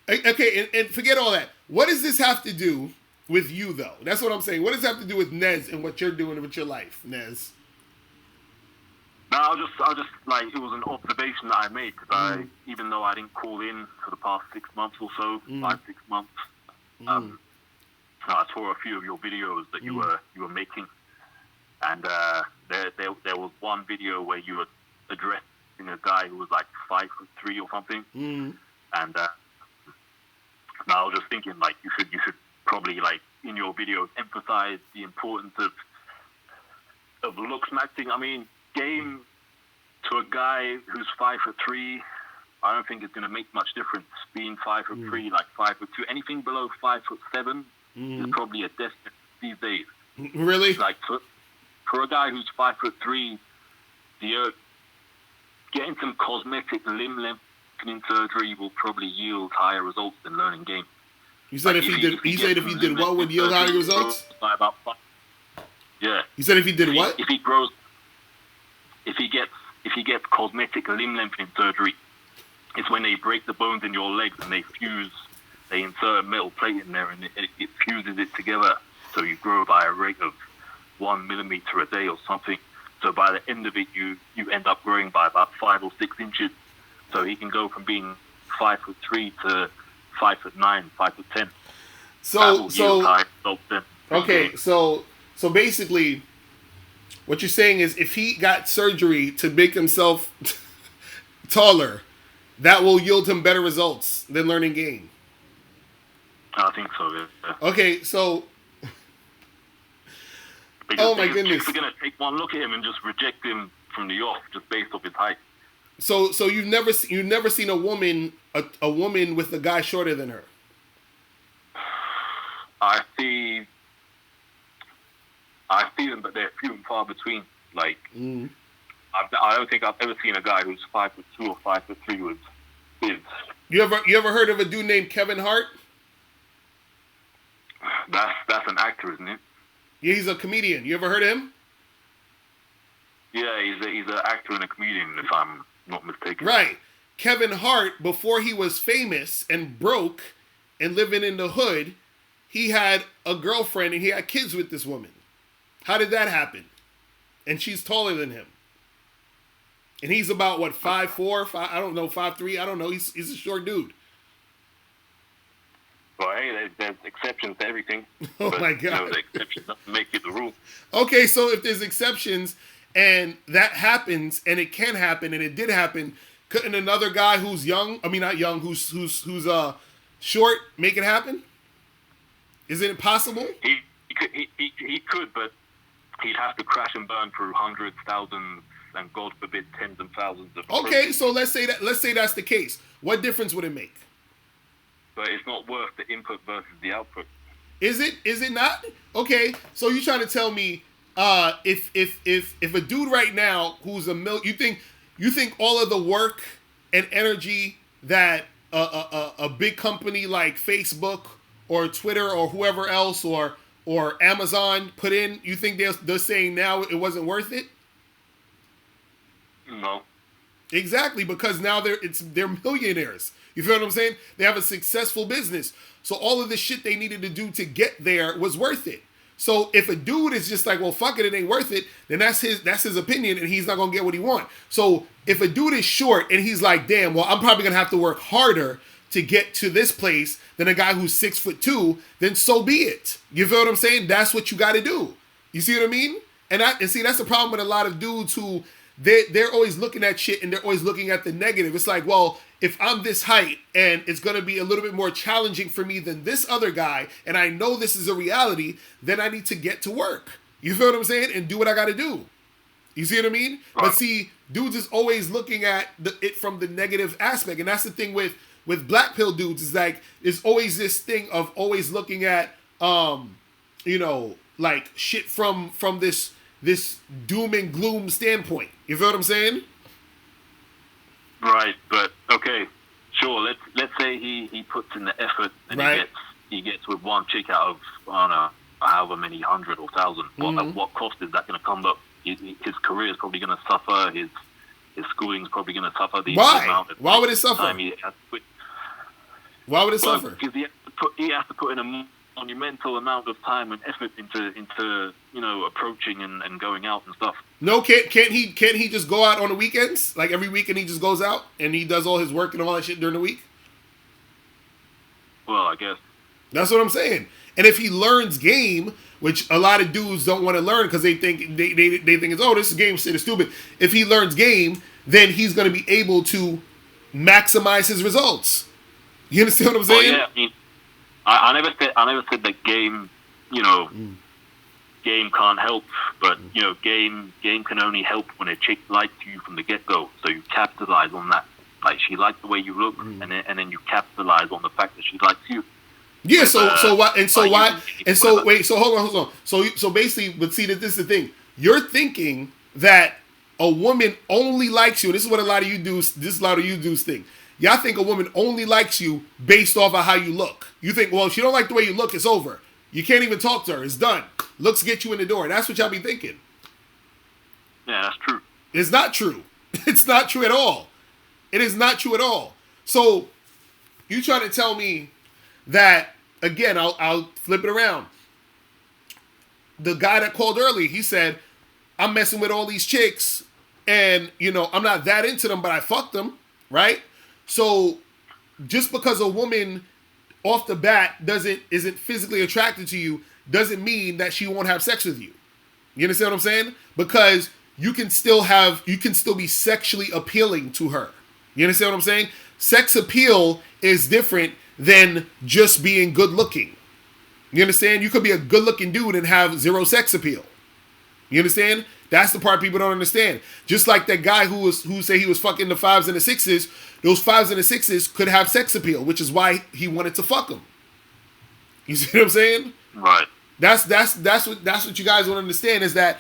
Okay, and forget all that. What does this have to do with you, though? That's what I'm saying. What does it have to do with Nez and what you're doing with your life, Nez? No, I just like, it was an observation that I made, because even though I didn't call in for the past 6 months or so, 5-6 months, I saw a few of your videos that you were making, and there was one video where you were addressing a guy who was like 5'3" or something, and now I was just thinking, like, you should probably, like, in your videos emphasize the importance of looks matching. I mean, game to a guy who's 5'3", I don't think it's going to make much difference. Being 5'3", like 5'2", anything below 5'7" is probably a deficit these days. Really? Like for a guy who's 5'3", getting some cosmetic limb lengthening surgery will probably yield higher results than learning game. You said like if he did what would yield higher results? By about 5. Yeah. You said if he did what? If he gets cosmetic limb lengthening surgery, it's when they break the bones in your legs and they insert a metal plate in there and it fuses it together, so you grow by a rate of 1 millimeter a day or something. So by the end of it, you end up growing by about 5 or 6 inches. So he can go from being 5'3" to 5'9", 5'10". So basically, what you're saying is, if he got surgery to make himself taller, that will yield him better results than learning game. I think so. Yeah. Okay, so. Because my goodness! We're gonna take one look at him and just reject him from the off, just based off his height. So you've never seen a woman with a guy shorter than her. I see them, but they're few and far between. Like, I don't think I've ever seen a guy who's 5'2" or 5'3" with bibs. You ever heard of a dude named Kevin Hart? That's an actor, isn't it? Yeah, he's a comedian. You ever heard of him? Yeah, he's an actor and a comedian, if I'm not mistaken. Right. Kevin Hart, before he was famous and broke and living in the hood, he had a girlfriend and he had kids with this woman. How did that happen? And she's taller than him. And he's about, what, 5'4", 5, I don't know, 5'3", I don't know. He's a short dude. Well, hey, there's exceptions to everything. Oh, my God. You know, the exceptions doesn't make it the rule. Okay, so if there's exceptions and that happens, and it can happen, and it did happen, couldn't another guy who's young, I mean, not young, who's short, make it happen? Isn't it possible? He could, but he'd have to crash and burn through hundreds, thousands, and God forbid, tens and thousands of. Okay, so let's say that's the case. What difference would it make? But it's not worth the input versus the output. Is it? Is it not? Okay, so you're trying to tell me if a dude right now who's you think all of the work and energy that a big company like Facebook or Twitter or whoever else or Amazon put in, you think they're saying now it wasn't worth it? No. Exactly, because now they're millionaires. You feel what I'm saying? They have a successful business. So all of the shit they needed to do to get there was worth it. So if a dude is just like, well, fuck it, it ain't worth it, then that's his opinion, and he's not gonna get what he wants. So if a dude is short and he's like, damn, well, I'm probably gonna have to work harder to get to this place than a guy who's 6'2", then so be it. You feel what I'm saying? That's what you got to do. You see what I mean? And see, that's the problem with a lot of dudes who they're always looking at shit and they're always looking at the negative. It's like, well, if I'm this height and it's going to be a little bit more challenging for me than this other guy, and I know this is a reality, then I need to get to work. You feel what I'm saying? And do what I got to do. You see what I mean? Right. But see, dudes is always looking at it from the negative aspect. And that's the thing with black pill dudes, is like, there's always this thing of always looking at, like shit from this doom and gloom standpoint. You feel what I'm saying? Right, but okay, sure. Let's say he puts in the effort and right. he gets with one chick out of, I don't know, however many hundred or thousand. Mm-hmm. What cost is that going to come up? His career is probably going to suffer. His schooling is probably going to suffer. Why? Why would it suffer? Why would it suffer? Because he has to put in a monumental amount of time and effort into approaching and going out and stuff. No, can't he just go out on the weekends? Like every weekend he just goes out and he does all his work and all that shit during the week? Well, I guess. That's what I'm saying. And if he learns game, which a lot of dudes don't want to learn because they think they think it's, oh, this game shit is stupid. If he learns game, then he's going to be able to maximize his results. You understand what I'm saying? Well, yeah, I mean, I never said that game, game can't help, but game can only help when a chick likes you from the get go. So you capitalize on that. Like, she likes the way you look, and then you capitalize on the fact that she likes you. Yeah. So hold on. So basically, but see that this is the thing. You're thinking that a woman only likes you. And this is what a lot of you do. This is a lot of you dudes think. Y'all think a woman only likes you based off of how you look. You think, well, if she don't like the way you look, it's over. You can't even talk to her. It's done. Looks get you in the door. That's what y'all be thinking. Yeah, that's true. It's not true. It's not true at all. It is not true at all. So you trying to tell me that, again, I'll flip it around. The guy that called early, he said, I'm messing with all these chicks and, I'm not that into them, but I fucked them, right? So just because a woman off the bat isn't physically attracted to you doesn't mean that she won't have sex with you. You understand what I'm saying? Because you can still be sexually appealing to her. You understand what I'm saying? Sex appeal is different than just being good looking. You understand? You could be a good looking dude and have zero sex appeal. You understand? That's the part people don't understand. Just like that guy who said he was fucking the 5s and the 6s, those 5s and the 6s could have sex appeal, which is why he wanted to fuck them. You see what I'm saying? Right. That's what you guys don't understand, is that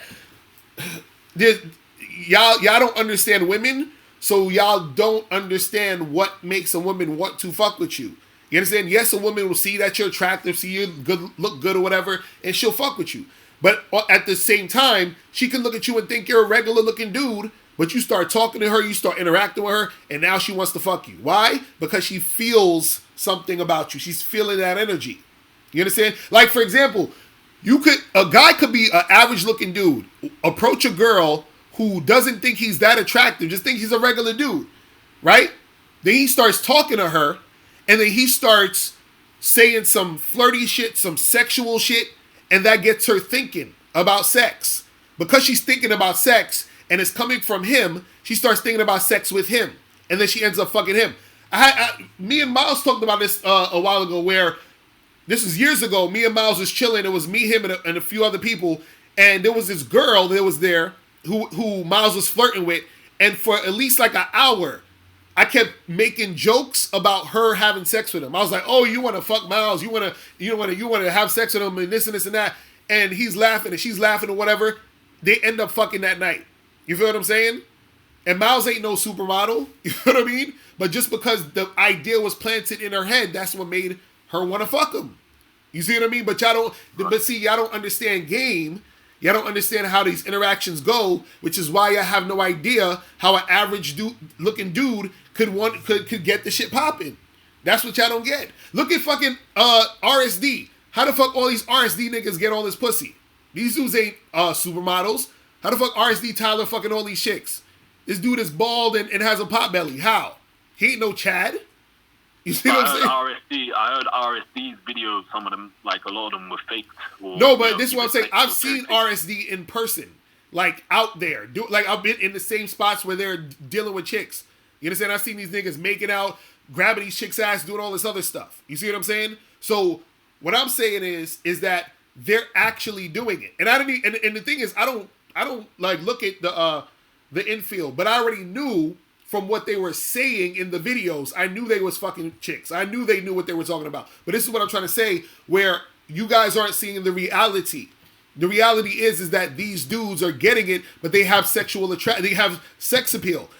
y'all don't understand women, so y'all don't understand what makes a woman want to fuck with you. You understand? Yes, a woman will see that you're attractive, see you look good or whatever, and she'll fuck with you. But at the same time, she can look at you and think you're a regular looking dude, but you start talking to her, you start interacting with her, and now she wants to fuck you. Why? Because she feels something about you. She's feeling that energy. You understand? Like, for example, a guy could be an average looking dude, approach a girl who doesn't think he's that attractive, just think he's a regular dude, right? Then he starts talking to her, and then he starts saying some flirty shit, some sexual shit, and that gets her thinking about sex. Because she's thinking about sex and it's coming from him, she starts thinking about sex with him. And then she ends up fucking him. Me and Miles talked about this a while ago, where this was years ago. Me and Miles was chilling. It was me, him, and a few other people. And there was this girl that was there who Miles was flirting with. And for at least like an hour, I kept making jokes about her having sex with him. I was like, "Oh, you want to fuck Miles? You want to have sex with him and this and this and that." And he's laughing and she's laughing or whatever. They end up fucking that night. You feel what I'm saying? And Miles ain't no supermodel. You know what I mean? But just because the idea was planted in her head, that's what made her want to fuck him. You see what I mean? But y'all don't. But see, y'all don't understand game. Y'all don't understand how these interactions go, which is why y'all have no idea how an average looking dude could get the shit popping. That's what y'all don't get. Look at fucking RSD. How the fuck all these RSD niggas get all this pussy? These dudes ain't supermodels. How the fuck RSD Tyler fucking all these chicks? This dude is bald and has a pot belly. How? He ain't no Chad. You see what I'm saying? I heard RSD's videos. Some of them, like a lot of them, were faked. No, but this is what I'm saying. I've seen RSD in person, like out there. Like I've been in the same spots where they're dealing with chicks. You understand? I've seen these niggas making out, grabbing these chicks' ass, doing all this other stuff. You see what I'm saying? So what I'm saying is that they're actually doing it. And I didn't. And the thing is, I don't like look at the infield, but I already knew. From what they were saying in the videos, I knew they was fucking chicks. I knew they knew what they were talking about. But this is what I'm trying to say, where you guys aren't seeing the reality. The reality is that these dudes are getting it, but they have they have sex appeal.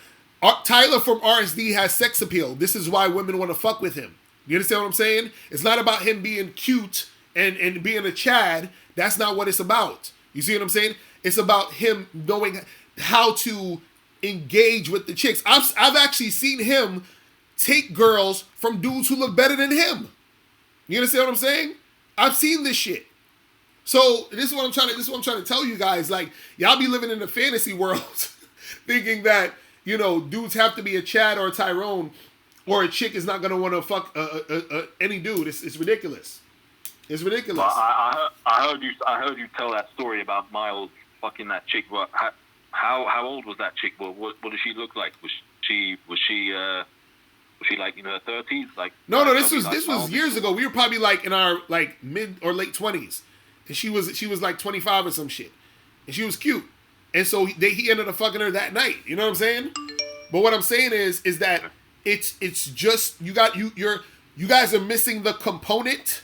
Tyler from RSD has sex appeal. This is why women want to fuck with him. You understand what I'm saying? It's not about him being cute and being a Chad. That's not what it's about. You see what I'm saying? It's about him knowing how to engage with the chicks. I've actually seen him take girls from dudes who look better than him. You understand what I'm saying? I've seen this shit. So this is what I'm trying to tell you guys. Like, y'all be living in a fantasy world thinking that, you know, dudes have to be a Chad or a Tyrone or a chick is not gonna want to fuck any dude. It's ridiculous. It's ridiculous. Well, I heard you tell that story about Miles fucking that chick. But how old was that chick? What did she look like? Was she like in her 30s? Like no, this was years ago. We were probably like in our like mid or late 20s, and she was like 25 or some shit, and she was cute, and so he ended up fucking her that night. You know what I'm saying? But what I'm saying is that it's just you guys are missing the component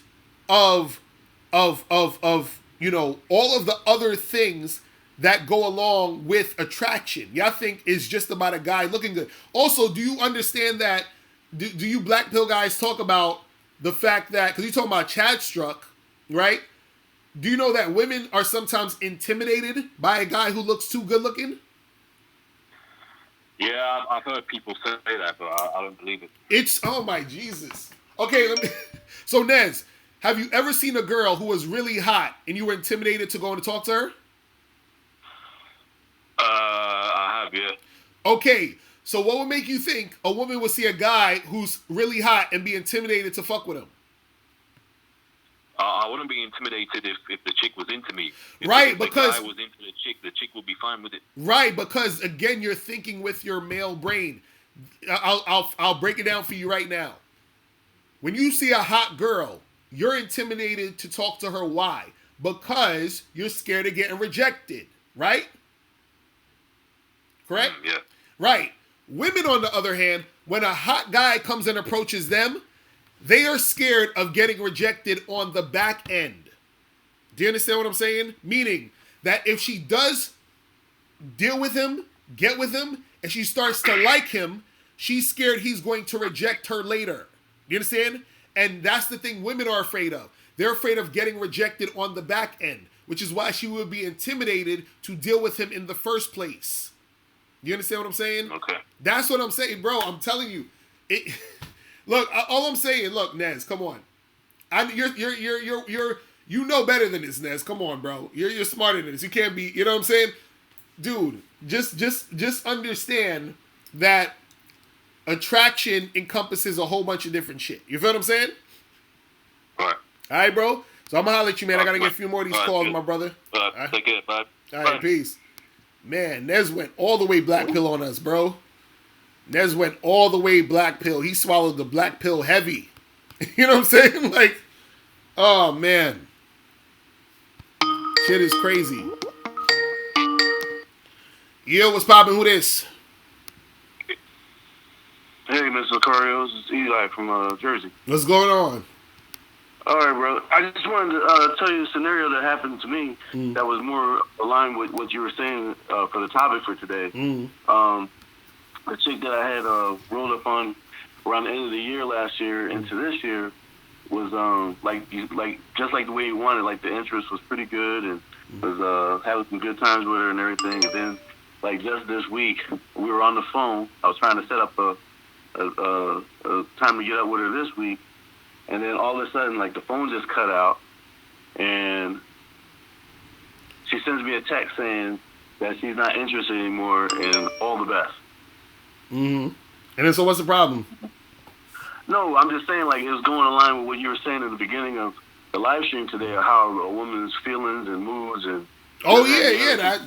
of you know all of the other things that go along with attraction. Y'all think is just about a guy looking good. Also, do you understand that, do you black pill guys talk about the fact that, because you talking about Chad Struck, right? Do you know that women are sometimes intimidated by a guy who looks too good looking? Yeah, I've heard people say that, but I don't believe it. It's, oh my Jesus. Okay, so Nez, have you ever seen a girl who was really hot and you were intimidated to go and talk to her? I have, yeah. Okay, so what would make you think a woman would see a guy who's really hot and be intimidated to fuck with him? I wouldn't be intimidated if the chick was into me. Right, if because the guy was into the chick would be fine with it. Right, because again, you're thinking with your male brain. I'll break it down for you right now. When you see a hot girl, you're intimidated to talk to her. Why? Because you're scared of getting rejected, right? Correct? Yeah. Right. Women, on the other hand, when a hot guy comes and approaches them, they are scared of getting rejected on the back end. Do you understand what I'm saying? Meaning that if she does deal with him, get with him, and she starts to like him, she's scared he's going to reject her later. You understand? And that's the thing women are afraid of. They're afraid of getting rejected on the back end, which is why she would be intimidated to deal with him in the first place. You understand what I'm saying? Okay. That's what I'm saying, bro. I'm telling you. Look, all I'm saying, look, Nez, come on. You know better than this, Nez. Come on, bro. You're smarter than this. You can't be, you know what I'm saying? Dude, just understand that attraction encompasses a whole bunch of different shit. You feel what I'm saying? All right. All right, bro. So I'm gonna holler at you, man. I gotta get a few more of these calls, my brother. All right. Take care, bye. All right, peace. Man, Nez went all the way black pill on us, bro. Nez went all the way black pill. He swallowed the black pill heavy. You know what I'm saying? Like, oh, man. Shit is crazy. Yo, what's poppin'? Who this? Hey, Mr. Locario. This is Eli from Jersey. What's going on? All right, bro. I just wanted to tell you a scenario that happened to me that was more aligned with what you were saying for the topic for today. The chick that I had rolled up on around the end of the year last year into this year was like just like the way you wanted. Like the interest was pretty good, and Was having some good times with her and everything. And then, like just this week, we were on the phone. I was trying to set up a time to get up with her this week, and then all of a sudden, like the phone just cut out, and she sends me a text saying that she's not interested anymore, and all the best. Mm-hmm. And then, so what's the problem? No, I'm just saying, like, it was going in line with what you were saying in the beginning of the live stream today, of how a woman's feelings and moods and. Oh yeah.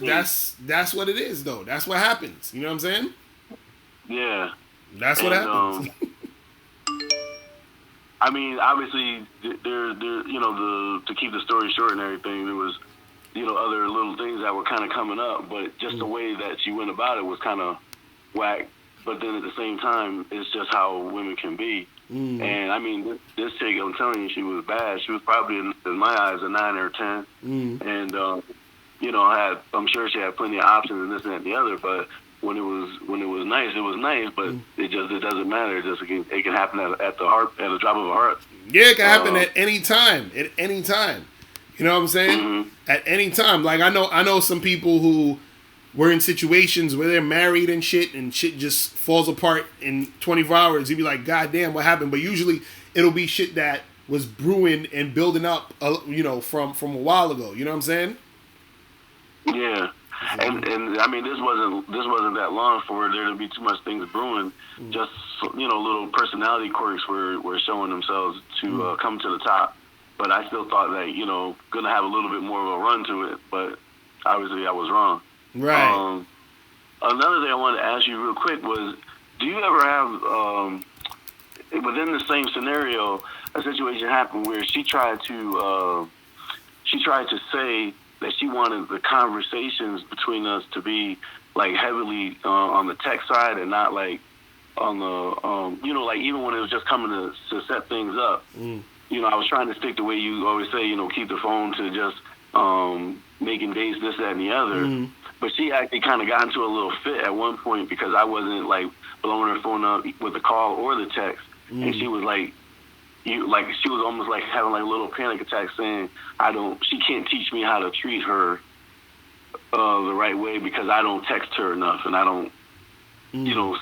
That's what it is, though. That's what happens. You know what I'm saying? Yeah. That's what happens. I mean, obviously, there, to keep the story short and everything, there was, other little things that were kind of coming up, but just the way that she went about it was kind of whack. But then at the same time, it's just how women can be. Mm. And I mean, this chick, I'm telling you, she was bad. She was probably, in my eyes, a 9 or 10. Mm. And I'm sure she had plenty of options and this and that and the other. But when it was nice, it was nice. But it doesn't matter. It can happen at the drop of a heart. Yeah, it can happen at any time. At any time. You know what I'm saying? Mm-hmm. At any time. Like I know some people who were in situations where they're married and shit just falls apart in 24 hours. You'd be like, God damn, what happened? But usually it'll be shit that was brewing and building up, from a while ago. You know what I'm saying? Yeah. And I mean, this wasn't that long for there to be too much things brewing. Just, little personality quirks were showing themselves to come to the top. But I still thought that, gonna have a little bit more of a run to it. But obviously I was wrong. Right. Another thing I wanted to ask you real quick was, do you ever have, within the same scenario, a situation happen where she tried to say that she wanted the conversations between us to be like heavily on the tech side and not like on the, like even when it was just coming to set things up. I was trying to stick the way you always say, keep the phone to just making dates, this, that, and the other. But she actually kind of got into a little fit at one point because I wasn't like blowing her phone up with the call or the text, and she was like, she was almost like having like a little panic attack, saying, she can't teach me how to treat her the right way because I don't text her enough and I don't,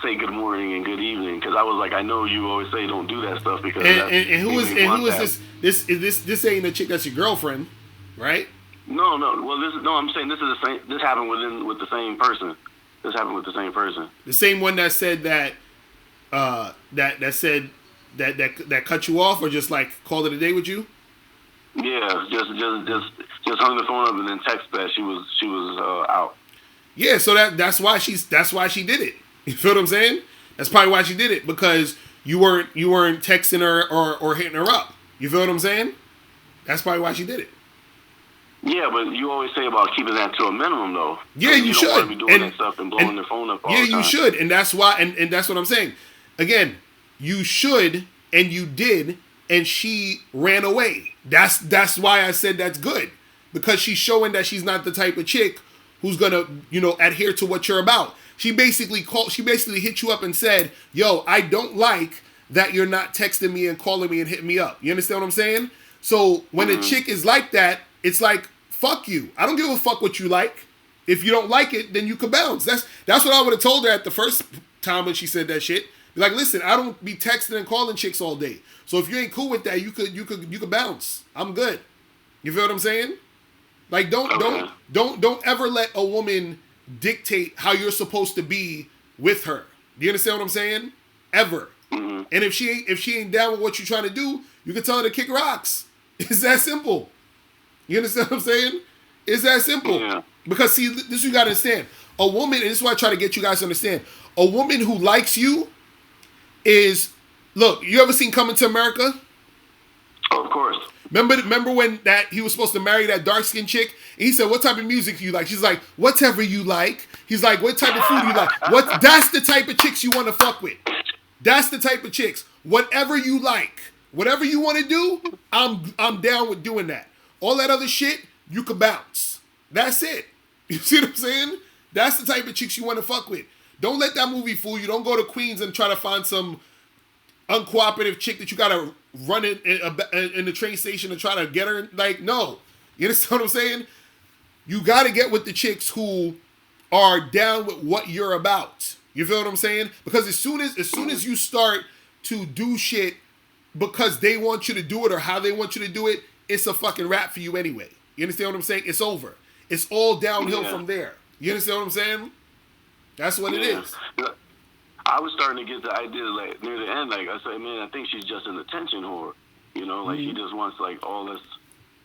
say good morning and good evening. Because I was like, I know you always say don't do that stuff because. And who is this? This ain't the chick that's your girlfriend, right? No. Well, I'm saying this is the same. This happened with the same person. This happened with the same person. The same one that said that that cut you off, or just like called it a day with you. Yeah, just hung the phone up and then text that she was out. Yeah, so that's why she did it. You feel what I'm saying? That's probably why she did it, because you weren't texting her or hitting her up. You feel what I'm saying? That's probably why she did it. Yeah, but you always say about keeping that to a minimum, though. Yeah, you should. Don't want to be doing that stuff and blowing their phone up all the time. Yeah, you should, and that's why. And that's what I'm saying. Again, you should, and you did, and she ran away. That's why I said that's good, because she's showing that she's not the type of chick who's gonna, adhere to what you're about. She basically hit you up and said, "Yo, I don't like that you're not texting me and calling me and hitting me up." You understand what I'm saying? So when a chick is like that, it's like, fuck you. I don't give a fuck what you like. If you don't like it, then you can bounce. That's what I would have told her at the first time when she said that shit. Be like, listen, I don't be texting and calling chicks all day. So if you ain't cool with that, you could bounce. I'm good. You feel what I'm saying? Like don't ever let a woman dictate how you're supposed to be with her. Do you understand what I'm saying? Ever. And if she ain't down with what you're trying to do, you can tell her to kick rocks. It's that simple. You understand what I'm saying? It's that simple. Yeah. Because see, this you gotta understand. A woman, and this is why I try to get you guys to understand. A woman who likes you is, look, you ever seen Coming to America? Of course. Remember when that he was supposed to marry that dark skinned chick? And he said, "What type of music do you like?" She's like, "Whatever you like." He's like, "What type of food do you like?" That's the type of chicks you want to fuck with. That's the type of chicks. Whatever you like, whatever you want to do, I'm down with doing that. All that other shit, you can bounce. That's it. You see what I'm saying? That's the type of chicks you want to fuck with. Don't let that movie fool you. Don't go to Queens and try to find some uncooperative chick that you gotta run in the train station and try to get her. Like, no. You understand what I'm saying? you got to get with the chicks who are down with what you're about. You feel what I'm saying? Because as soon as you start to do shit because they want you to do it or how they want you to do it, it's a fucking wrap for you anyway. You understand what I'm saying? It's over. It's all downhill from there. You understand what I'm saying? That's what it is. I was starting to get the idea, like, near the end, like, I said, man, I think she's just an attention whore. You know, like, she just wants, like, all this,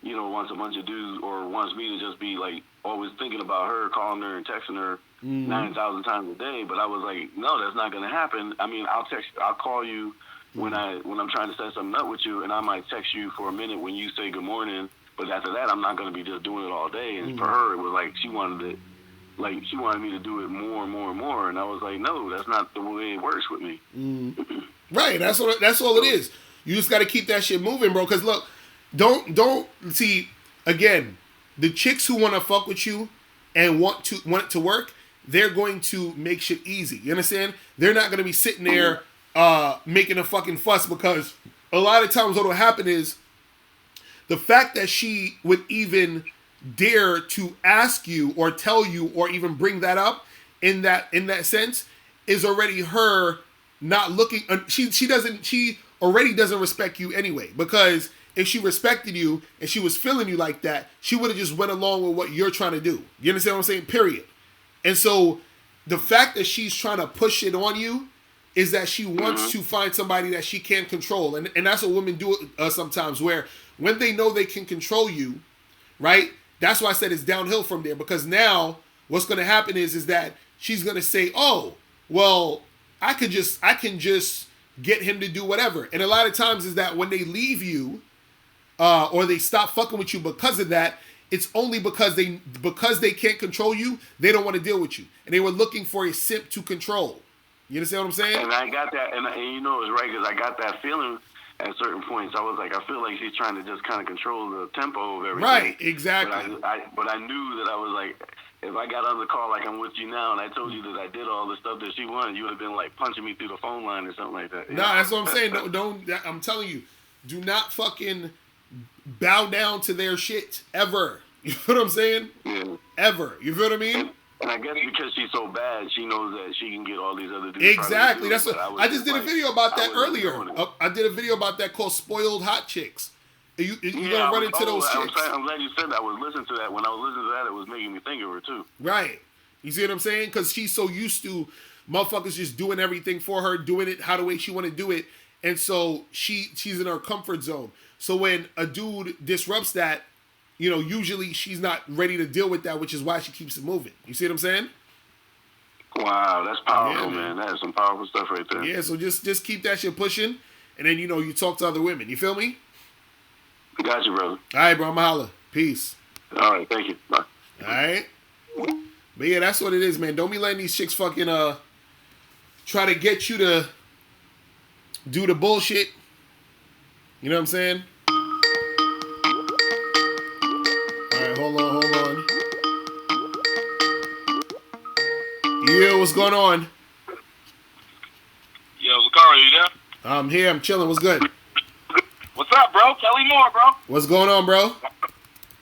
you know, wants a bunch of dudes, or wants me to just be, like, always thinking about her, calling her and texting her 9,000 times a day. But I was like, no, that's not going to happen. I mean, I'll call you when I'm trying to set something up with you, and I might text you for a minute when you say good morning. But after that, I'm not going to be just doing it all day. And for her, it was like she wanted me to do it more and more and more. And I was like, no, that's not the way it works with me. Right. That's all it is. You just got to keep that shit moving, bro. Because look, don't see, again, the chicks who want to fuck with you and want it to work, they're going to make shit easy. You understand? They're not going to be sitting there making a fucking fuss, because a lot of times what will happen is the fact that she would even dare to ask you or tell you or even bring that up in that sense is already her not looking. She already doesn't respect you anyway, because if she respected you and she was feeling you like that, she would have just went along with what you're trying to do. You understand what I'm saying? Period. And so the fact that she's trying to push it on you is that she wants to find somebody that she can control. And that's what women do sometimes, where when they know they can control you, right? That's why I said it's downhill from there, because now what's going to happen is that she's going to say, oh, well, I can just get him to do whatever. And a lot of times is that when they leave you or they stop fucking with you because of that, it's only because they can't control you, they don't want to deal with you. And they were looking for a simp to control. You understand what I'm saying? And I got that, and you know it's right, because I got that feeling at certain points. I was like, I feel like she's trying to just kind of control the tempo of everything. Right, exactly. But I knew that I was like, if I got on the call like I'm with you now and I told you that I did all the stuff that she wanted, you would have been like punching me through the phone line or something like that. No, that's what I'm saying. Don't I'm telling you, do not fucking bow down to their shit ever. You know what I'm saying? Yeah. Ever. You feel what I mean? And I guess because she's so bad, she knows that she can get all these other dudes. Exactly. That's what I just did a video about that earlier. I did a video about that called "Spoiled Hot Chicks." You're gonna run into those chicks. I'm glad you said that. I was listening to that. When I was listening to that, it was making me think of her too. Right. You see what I'm saying? Because she's so used to motherfuckers just doing everything for her, doing it how the way she want to do it, and so she's in her comfort zone. So when a dude disrupts that, you know, usually she's not ready to deal with that, which is why she keeps it moving. You see what I'm saying? Wow, that's powerful, man. That is some powerful stuff right there. Yeah, so just keep that shit pushing, and then, you know, you talk to other women. You feel me? Got you, brother. All right, bro. I'm holla. Peace. All right, thank you. Bye. All right. But yeah, that's what it is, man. Don't be letting these chicks fucking try to get you to do the bullshit. You know what I'm saying? Hold on. Yo, what's going on? Yo, Locario, you there? I'm here. I'm chilling. What's good? What's up, bro? Kelly Moore, bro. What's going on, bro?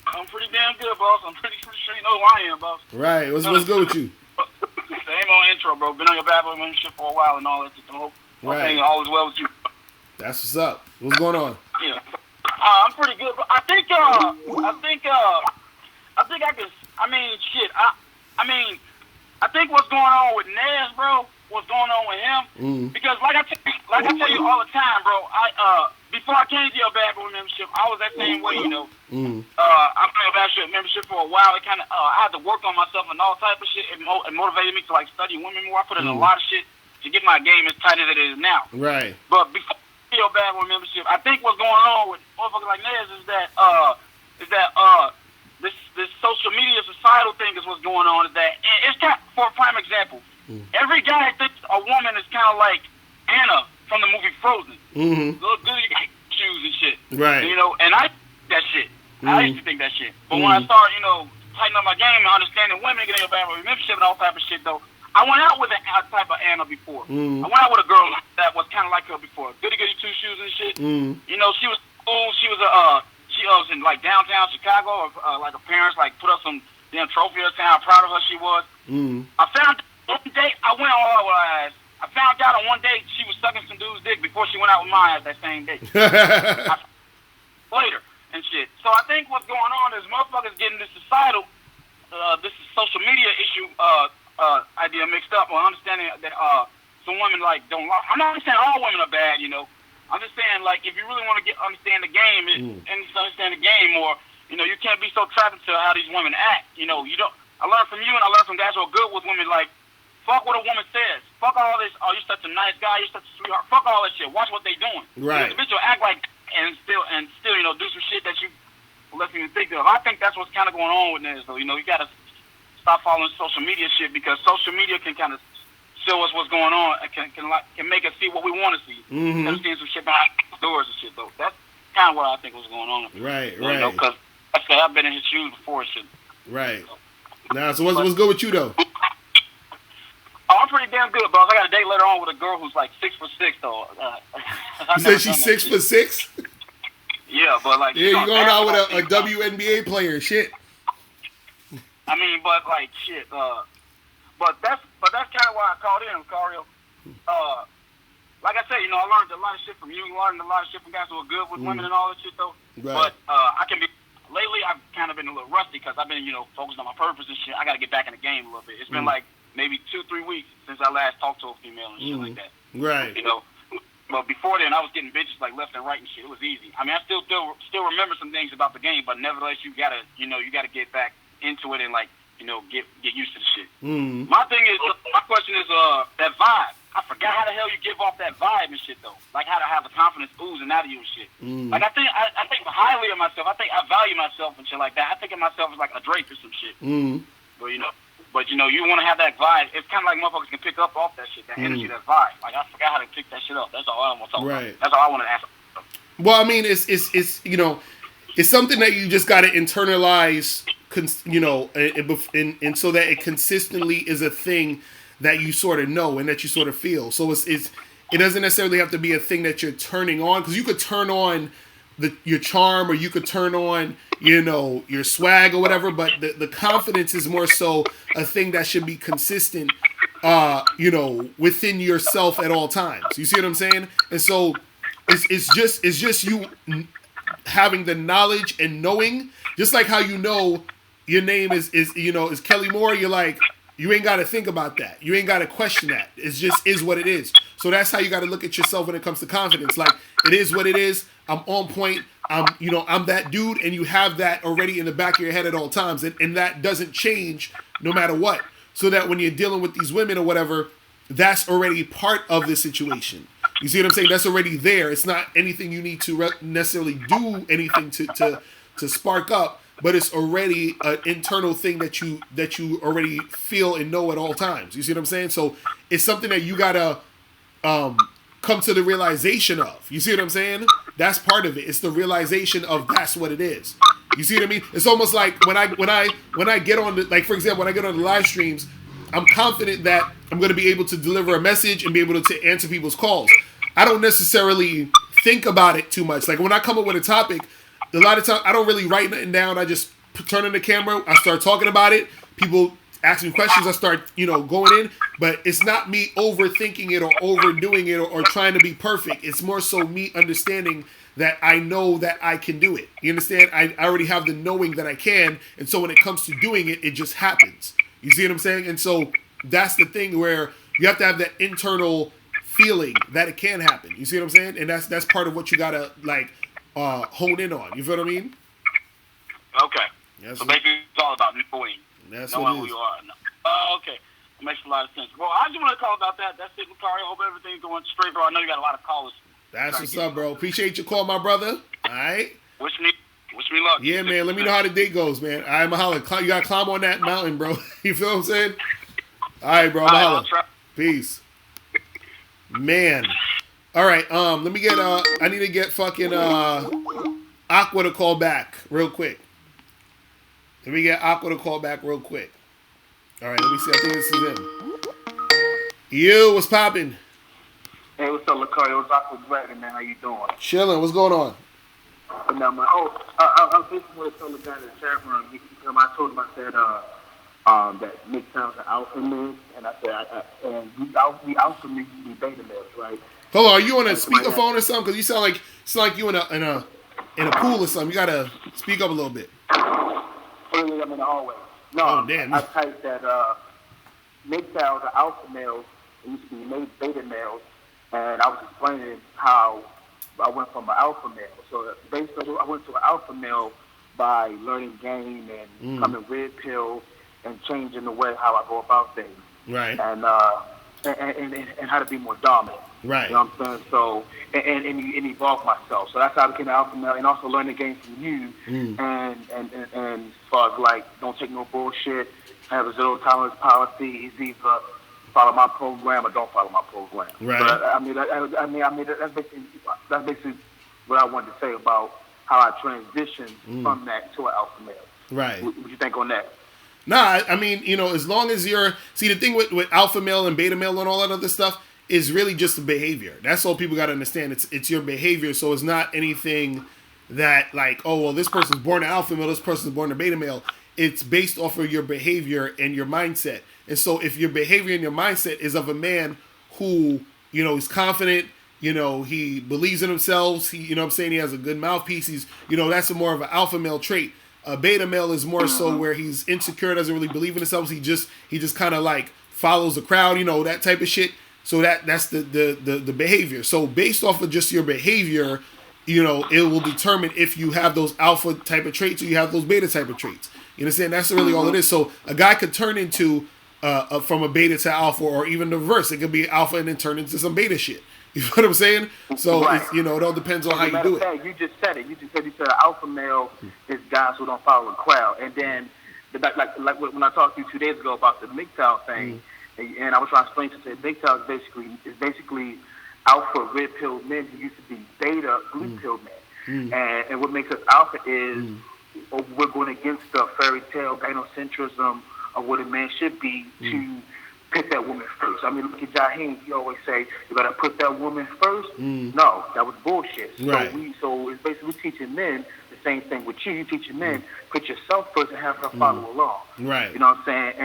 I'm pretty damn good, boss. I'm pretty sure you know who I am, boss. Right. What's good with you? Same old intro, bro. Been on your bad boy membership for a while and all that. Right. All is well with you. That's what's up. What's going on? Yeah. I'm pretty good, bro. I think I can. I mean, shit. I think what's going on with Nez, bro. What's going on with him? Because like I tell you all the time, bro. Before I came to your bad boy membership, I was that same way, you know. I'm in a bad boy membership for a while. It kind of I had to work on myself and all type of shit. It motivated me to like study women more. I put in a lot of shit to get my game as tight as it is now. Right. But before your bad boy membership, I think what's going on with motherfuckers like Nez is that this social media societal thing is what's going on. Is that, and it's kind of, for a prime example, every guy thinks a woman is kind of like Anna from the movie Frozen. Little goody shoes and shit. Right. You know, and I that shit. I used to think that shit. But when I started, you know, tightening up my game and understanding women, getting a bad boy membership and all type of shit, though, I went out with a type of Anna before. I went out with a girl that was kind of like her before. Goody two shoes and shit. You know, she was cool. She was in like downtown Chicago. Like her parents like put up some damn trophy her, saying how proud of her she was. I found one day, I went all out with her ass. I found out on one day she was sucking some dude's dick before she went out with my ass that same day. Later and shit. So I think what's going on is motherfuckers getting this societal, this is social media issue idea mixed up, or understanding that some women like don't. I'm not saying all women are bad, you know. I'm just saying like if you really want to understand the game and understand the game more, you know, you can't be so trapped into how these women act. You know, you don't. I learned from you, and I learned from guys who are good with women. Like, fuck what a woman says. Fuck all this. Oh, you're such a nice guy. You're such a sweetheart. Fuck all that shit. Watch what they doing. Right. The bitch will act like and still you know do some shit that you less even think of. I think that's what's kind of going on with this, though. You know, you gotta stop following social media shit because social media can kind of show us what's going on and can make us see what we want to see. Instead of seeing some shit behind doors and shit, though. That's kind of what I think was going on. Right. You know, because like I said, I've been in his shoes before and shit. Right. Now, so what's good with you though? Oh, I'm pretty damn good, boss. I got a date later on with a girl who's like 6'6", though. You said she's 6'6"? Yeah, but like yeah, you going out with a WNBA player? Shit. I mean, but like shit. But that's kind of why I called in, Locario. Like I said, you know, I learned a lot of shit from you. Learned a lot of shit from guys who are good with women and all that shit, though. Right. But lately I've kind of been a little rusty because I've been, you know, focused on my purpose and shit. I got to get back in the game a little bit. It's been like maybe 2-3 weeks since I last talked to a female and shit like that. Right. You know, but before then I was getting bitches like left and right and shit. It was easy. I mean, I still remember some things about the game, but nevertheless, you gotta get back into it and like, you know, get used to the shit. My question is that vibe. I forgot how the hell you give off that vibe and shit though. Like how to have the confidence oozing out of you and shit. Like I think highly of myself. I think I value myself and shit like that. I think of myself as like a Drake or some shit. But you know, you want to have that vibe. It's kind of like motherfuckers can pick up off that shit, that energy, that vibe. Like I forgot how to pick that shit up. That's all I want to talk about. That's all I want to ask. Well, I mean, it's you know, it's something that you just got to internalize, you know, and so that it consistently is a thing that you sort of know and that you sort of feel. So it doesn't necessarily have to be a thing that you're turning on, because you could turn on your charm, or you could turn on, you know, your swag or whatever, but the confidence is more so a thing that should be consistent, you know, within yourself at all times. You see what I'm saying? And so it's just you having the knowledge and knowing, just like how you know your name is Kelly Moore. You're like, you ain't got to think about that. You ain't got to question that. It just is what it is. So that's how you got to look at yourself when it comes to confidence. Like, it is what it is. I'm on point. I'm that dude, and you have that already in the back of your head at all times, and that doesn't change no matter what. So that when you're dealing with these women or whatever, that's already part of the situation. You see what I'm saying? That's already there. It's not anything you need to necessarily do anything to spark up, but it's already an internal thing that you already feel and know at all times. You see what I'm saying? So it's something that you gotta come to the realization of. You see what I'm saying? That's part of it. It's the realization of that's what it is. You see what I mean? It's almost like when I get on the, like, for example, when I get on the live streams, I'm confident that I'm going to be able to deliver a message and be able to answer people's calls. I don't necessarily think about it too much. Like when I come up with a topic, a lot of times I don't really write nothing down. I just turn on the camera. I start talking about it. People ask me questions. I start, going in. But it's not me overthinking it or overdoing it or trying to be perfect. It's more so me understanding that I know that I can do it. You understand? I already have the knowing that I can. And so when it comes to doing it, it just happens. You see what I'm saying? And so that's the thing where you have to have that internal feeling that it can happen. You see what I'm saying? And that's part of what you gotta hone in on. You feel what I mean? Okay. Yes. So basically, it's all about knowing. That's knowing what it who is. you are. Okay. It makes a lot of sense. Well, I just want to call about that. That's it, Locario. Hope everything's going straight, bro. I know you got a lot of callers. That's what's up, bro. Appreciate your call, my brother. All right. Wish me luck. Yeah, man. Let me know how the day goes, man. All right, Mahalo. You got to climb on that mountain, bro. You feel what I'm saying? All right, bro. Mahalo. Peace. Man. All right. Let me get. I need to get fucking Aqua to call back real quick. Let me get Aqua to call back real quick. All right. Let me see. I think this is him. You, what's popping? Hey, what's up, Locario? It's Aqua Dragon, man. How you doing? Chilling. What's going on? I just want to tell the guy in the chat room, he him. I told him, I said, that Nick sounds an alpha male, and I said, and we alpha males, we beta males, right? Hold on, are you on a And somebody speakerphone or something? Because you sound like you in a pool or something. You gotta speak up a little bit. I'm in the hallway. No, Oh, damn. I typed that Nick sounds an alpha male, it used to be made beta males, and I was explaining how I went from an alpha male. So basically, I went to an alpha male by learning game and becoming red pill and changing the way how I go about things. Right. And how to be more dominant. Right. You know what I'm saying? So and evolve myself. So that's how I became an alpha male, and also learn the game from you. And as far as like, don't take no bullshit. Have a zero tolerance policy. It's either follow my program or don't follow my program. Right. So that's basically what I wanted to say about how I transitioned from that to an alpha male. Right. What you think on that? Nah, I mean, as long as you're... See, the thing with alpha male and beta male and all that other stuff is really just the behavior. That's all people got to understand. It's your behavior, so it's not anything that, like, oh, well, this person's born an alpha male, this person's born a beta male. It's based off of your behavior and your mindset. And so if your behavior and your mindset is of a man who, is confident, he believes in himself, he has a good mouthpiece, he's, that's more of an alpha male trait. A beta male is more so where he's insecure, doesn't really believe in himself. He just kind of like follows the crowd, that type of shit. So that's the behavior. So based off of just your behavior, it will determine if you have those alpha type of traits or you have those beta type of traits. You understand? That's really all it is. So a guy could turn into from a beta to alpha, or even the reverse. It could be alpha and then turn into some beta shit. You know what I'm saying? So right. It's, it all depends on how you do it. You just said it. You said an alpha male is guys who don't follow the crowd. And then, like when I talked to you 2 days ago about the MGTOW thing, and I was trying to explain to you, MGTOW is basically alpha red pill men who used to be beta blue pill men. And what makes us alpha is we're going against the fairy tale gynocentrism of what a man should be to put that woman first. I mean, look at Jaheim. He always say, you got to put that woman first. No, that was bullshit. Right. So it's basically teaching men the same thing with you. You teaching men, put yourself first and have her follow along. Right. You know what I'm saying?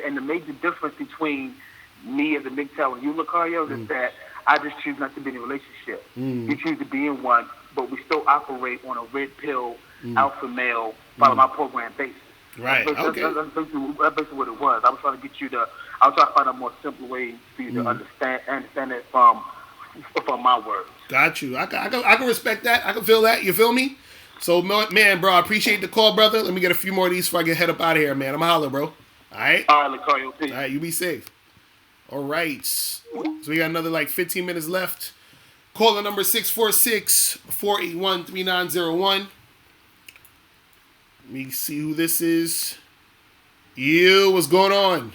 And the major difference between me as a MGTOW and you, Locario, is that I just choose not to be in a relationship. You choose to be in one, but we still operate on a red pill, alpha male, follow my program basis. Right. Okay. That's basically what it was. I was trying to get you to. I was trying to find a more simple way for you to understand it from my words. Got you. I can respect that. I can feel that. You feel me? So, man, bro, I appreciate the call, brother. Let me get a few more of these before I get head up out of here, man. I'm a holler, bro. All right? All right, Locario. Peace. All right, you be safe. All right. So we got another 15 minutes left. Caller number 646-481-3901. Let me see who this is. You, what's going on?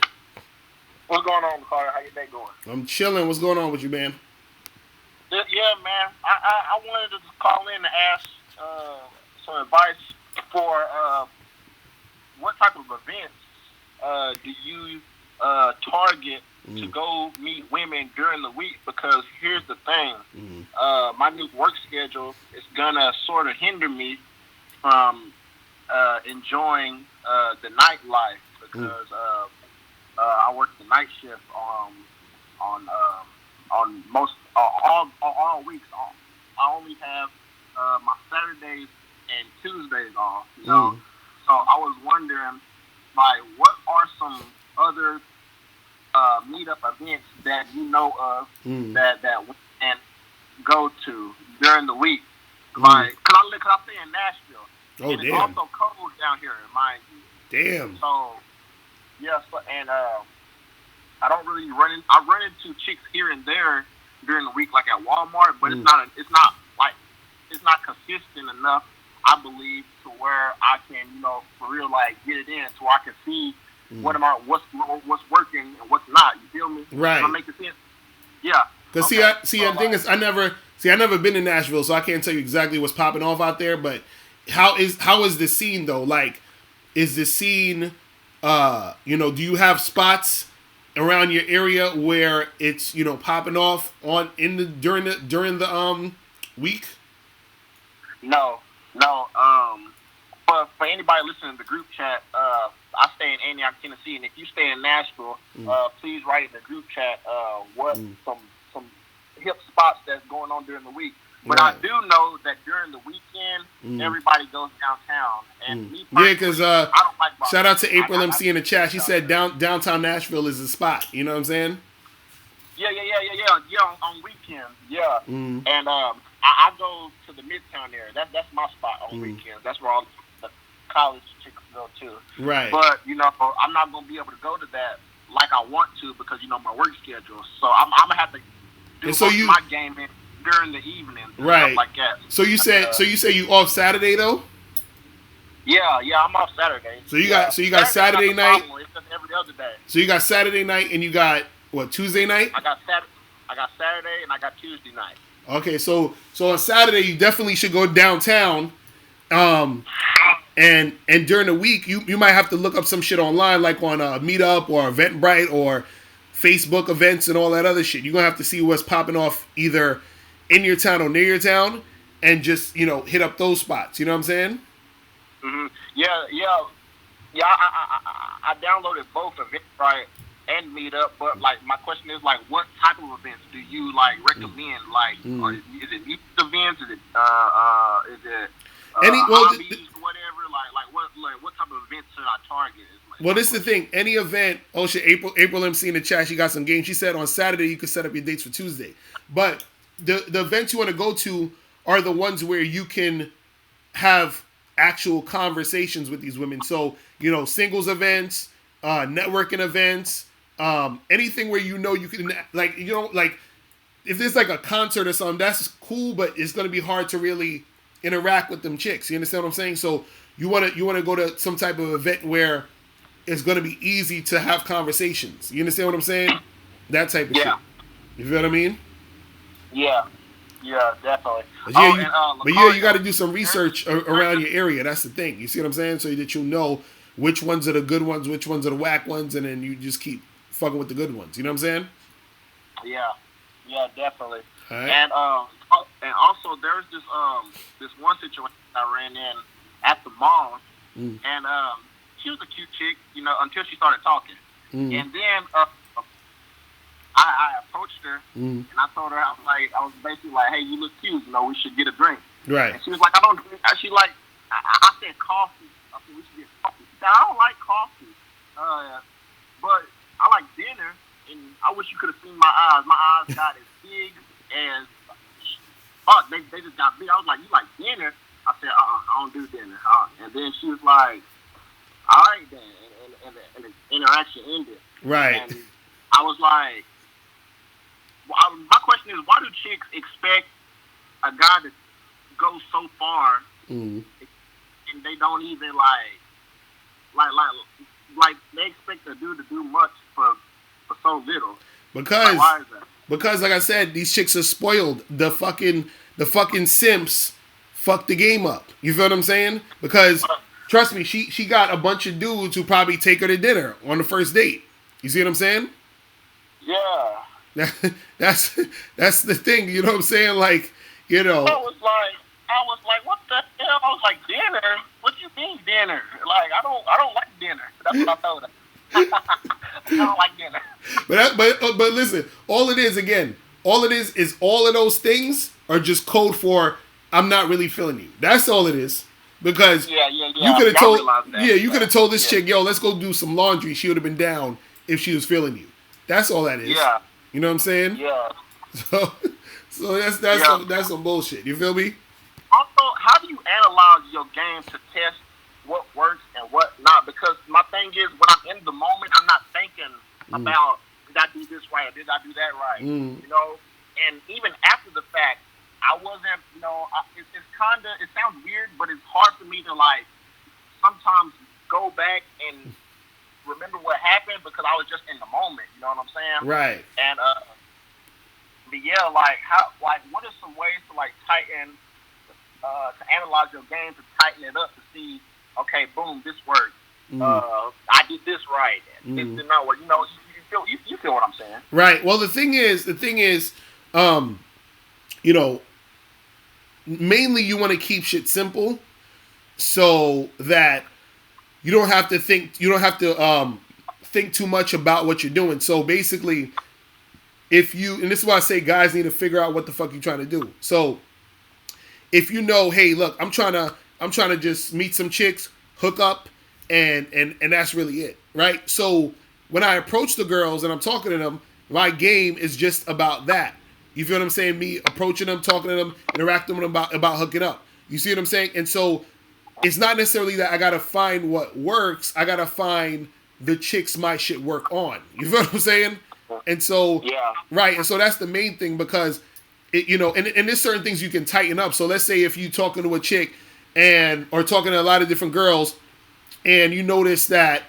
What's going on, Locario? How your day going? I'm chilling. What's going on with you, man? Yeah, man. I wanted to call in and ask some advice for what type of events do you target to go meet women during the week? Because here's the thing. My new work schedule is going to sort of hinder me from enjoying the nightlife because I work the night shift on most all weeks. I only have my Saturdays and Tuesdays off. You know, so I was wondering, like, what are some other meetup events that you know of that we can go to during the week? Like, cause I stay in Nashville. Oh, and damn. It's also cold down here, mind you. Damn. So, yes, and I don't really I run into chicks here and there during the week, like at Walmart, but it's not consistent enough, I believe, to where I can, for real, like, get it in, so I can see what's working and what's not. You feel me? Right. Am I making sense? Yeah. Because the thing is, I never been in Nashville, so I can't tell you exactly what's popping off out there. But how is the scene though? Like, is the scene, do you have spots around your area where it's popping off during the week? No. for anybody listening to the group chat, I stay in Antioch, Tennessee, and if you stay in Nashville, please write in the group chat what some hip spots that's going on during the week. But I do know that during the weekend, everybody goes downtown. And me personally, because I don't like shout out to April MC in the chat. She said downtown Nashville is a spot. You know what I'm saying? Yeah, on weekends, yeah. And I go to the Midtown area. That's my spot on weekends. That's where all the college chicks go to. Right. But, you know, I'm not going to be able to go to that like I want to because, you know, my work schedule. So I'm going to have to do my game during the evening and stuff like that. So you say you off Saturday though? Yeah, I'm off Saturday. So you got Saturday night. It's just every other day. So you got Saturday night and you got what, Tuesday night? I got Saturday and I got Tuesday night. Okay, so on Saturday you definitely should go downtown. And during the week you might have to look up some shit online like on Meetup or Eventbrite or Facebook events and all that other shit. You're gonna have to see what's popping off either in your town or near your town, and just, you know, hit up those spots. You know what I'm saying? Yeah. I downloaded both Eventbrite and Meetup, but like my question is like, what type of events do you like recommend? Like, is it youth events? Is it hobbies, whatever? Like what type of events should I target? Well, this is the thing. Any event. Oh shit! April MC in the chat. She got some games. She said on Saturday you could set up your dates for Tuesday, but the events you want to go to are the ones where you can have actual conversations with these women. So, you know, singles events, networking events, anything where you know you can, like, you know, like if there's like a concert or something, that's cool, but it's gonna be hard to really interact with them chicks. You understand what I'm saying? So you wanna go to some type of event where it's gonna be easy to have conversations. You understand what I'm saying? That type of shit. You feel what I mean? Yeah, definitely. But you got to do some research around your area. That's the thing. You see what I'm saying? So that you'll know which ones are the good ones, which ones are the whack ones, and then you just keep fucking with the good ones. You know what I'm saying? Yeah, definitely. All right. And also there's this one situation I ran in at the mall, and she was a cute chick, you know, until she started talking, and then I approached her and I told her, I was basically like, hey, you look cute, you know, we should get a drink. Right. And she was like, I don't drink. She like, I said coffee. I said we should get coffee. She said, I don't like coffee, but I like dinner. And I wish you could have seen my eyes. My eyes got as big as fuck. They just got big. I was like, you like dinner? I said, I don't do dinner. And then she was like, all right then. And the interaction ended. Right. And I was like, my question is, why do chicks expect a guy to go so far and they don't even like they expect a dude to do much for so little? Because why is that? Because like I said, these chicks are spoiled. The fucking simps fuck the game up. You feel what I'm saying? Because trust me, she got a bunch of dudes who probably take her to dinner on the first date. You see what I'm saying? Yeah. That's the thing, you know what I'm saying? Like, you know. I was like, what the hell? I was like, dinner? What do you mean dinner? Like, I don't like dinner. That's what I told her. I don't like dinner. But listen, all it is all of those things are just code for I'm not really feeling you. That's all it is. Because you could have told this chick, yo, let's go do some laundry. She would have been down if she was feeling you. That's all that is. Yeah. You know what I'm saying? Yeah. So that's some bullshit. You feel me? Also, how do you analyze your game to test what works and what not? Because my thing is, when I'm in the moment, I'm not thinking about, did I do this right or did I do that right? You know? And even after the fact, I wasn't, you know, it sounds weird, but it's hard for me to, like, sometimes go back and remember what happened because I was just in the moment. You know what I'm saying? Right. And but yeah, what are some ways to like tighten, to analyze your game, to tighten it up to see, okay, boom, this worked. I did this right. And this did not work. You know, you feel what I'm saying? Right. Well, the thing is, you know, mainly you want to keep shit simple. so that you don't have to think too much about what you're doing. So basically, if you, and this is why I say guys need to figure out what the fuck you're trying to do. So if you know, hey, look, I'm trying to just meet some chicks, hook up, and that's really it, right? So when I approach the girls and I'm talking to them, my game is just about that. You feel what I'm saying? Me approaching them, talking to them, interacting with them about hooking up. You see what I'm saying? And so it's not necessarily that I gotta find what works. I gotta find the chicks my shit work on. You feel what I'm saying? And so, Yeah. right. And so that's the main thing, because it, and there's certain things you can tighten up. So let's say if you talking to a chick or talking to a lot of different girls, and you notice that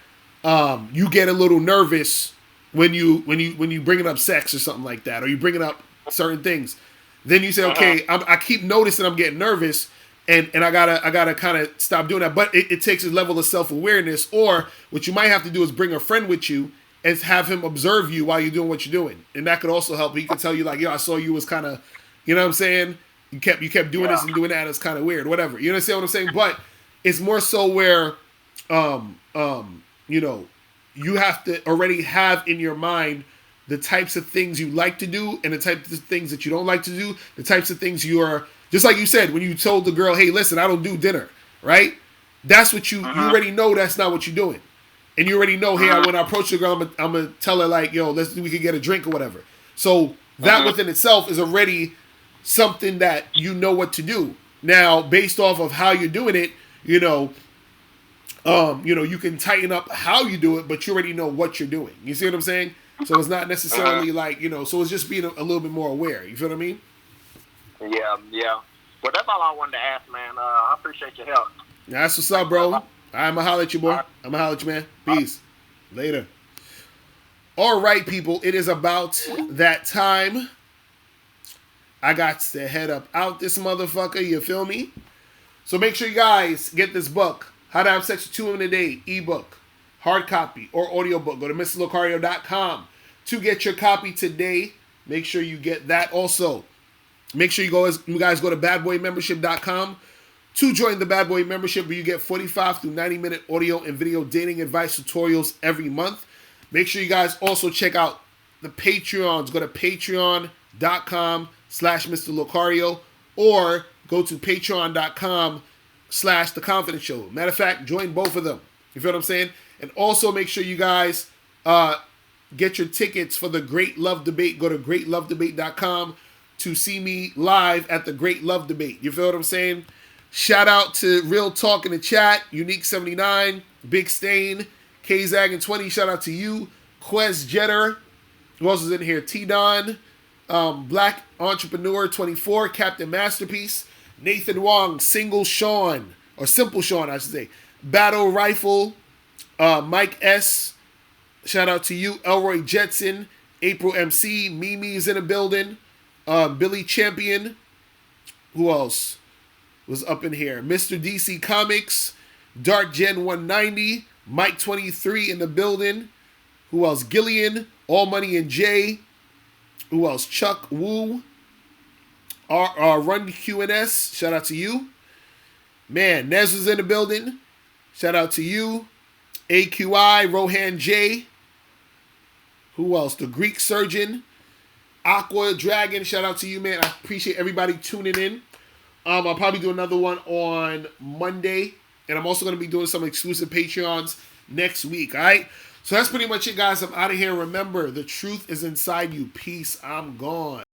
you get a little nervous when you bringing up sex or something like that, or you bringing up certain things, then you say, okay, I keep noticing I'm getting nervous, and I gotta kind of stop doing that. But it takes a level of self-awareness, or what you might have to do is bring a friend with you and have him observe you while you're doing what you're doing, and that could also help. He could tell you like, yo, I saw you was kind of, you know what I'm saying? You kept doing this and doing that. It's kind of weird, whatever. You understand what I'm saying? But it's more so where, you have to already have in your mind the types of things you like to do and the types of things that you don't like to do, the types of things you are, just like you said, when you told the girl, hey, listen, I don't do dinner, right? That's what you already know that's not what you're doing. And you already know, hey, when I approach the girl, I'm going to tell her like, yo, we can get a drink or whatever. So that within itself is already something that you know what to do. Now, based off of how you're doing it, you can tighten up how you do it, but you already know what you're doing. You see what I'm saying? So it's not necessarily like, so it's just being a little bit more aware. You feel what I mean? Yeah. Well, that's all I wanted to ask, man. I appreciate your help. That's what's up, bro. I'm going to holler at you, boy. I'm going to holler at you, man. Peace. Later. All right, people. It is about that time. I got to head up out this motherfucker. You feel me? So make sure you guys get this book, How to Have Sex with 2 Women a Day, ebook, hard copy, or audiobook. Go to MrLocario.com to get your copy today. Make sure you get that also. Make sure you guys go to badboymembership.com to join the Bad Boy membership, where you get 45 to 90-minute audio and video dating advice tutorials every month. Make sure you guys also check out the Patreons. Go to patreon.com/Mr. Locario, or go to patreon.com/The Confidence Show. Matter of fact, join both of them. You feel what I'm saying? And also make sure you guys get your tickets for the Great Love Debate. Go to greatlovedebate.com to see me live at the Great Love Debate. You feel what I'm saying? Shout out to Real Talk in the chat, Unique79, Big Stain, Kzag20. Shout out to you, Quest Jetter. Who else is in here? T-Don, Black Entrepreneur 24, Captain Masterpiece, Nathan Wong, Single Sean, or Simple Sean, I should say. Battle Rifle, Mike S. Shout out to you, Elroy Jetson, April MC, Mimi is in the building, Billy Champion. Who else was up in here? Mr. DC Comics, Dark Gen 190, Mike 23 in the building. Who else? Gillian, All Money and Jay. Who else? Chuck Woo, Run QNS. Shout out to you. Man, Nez was in the building. Shout out to you. AQI, Rohan J. Who else? The Greek Surgeon. Aqua Dragon. Shout out to you, man. I appreciate everybody tuning in. I'll probably do another one on Monday. And I'm also going to be doing some exclusive Patreons next week. All right? So that's pretty much it, guys. I'm out of here. Remember, the truth is inside you. Peace. I'm gone.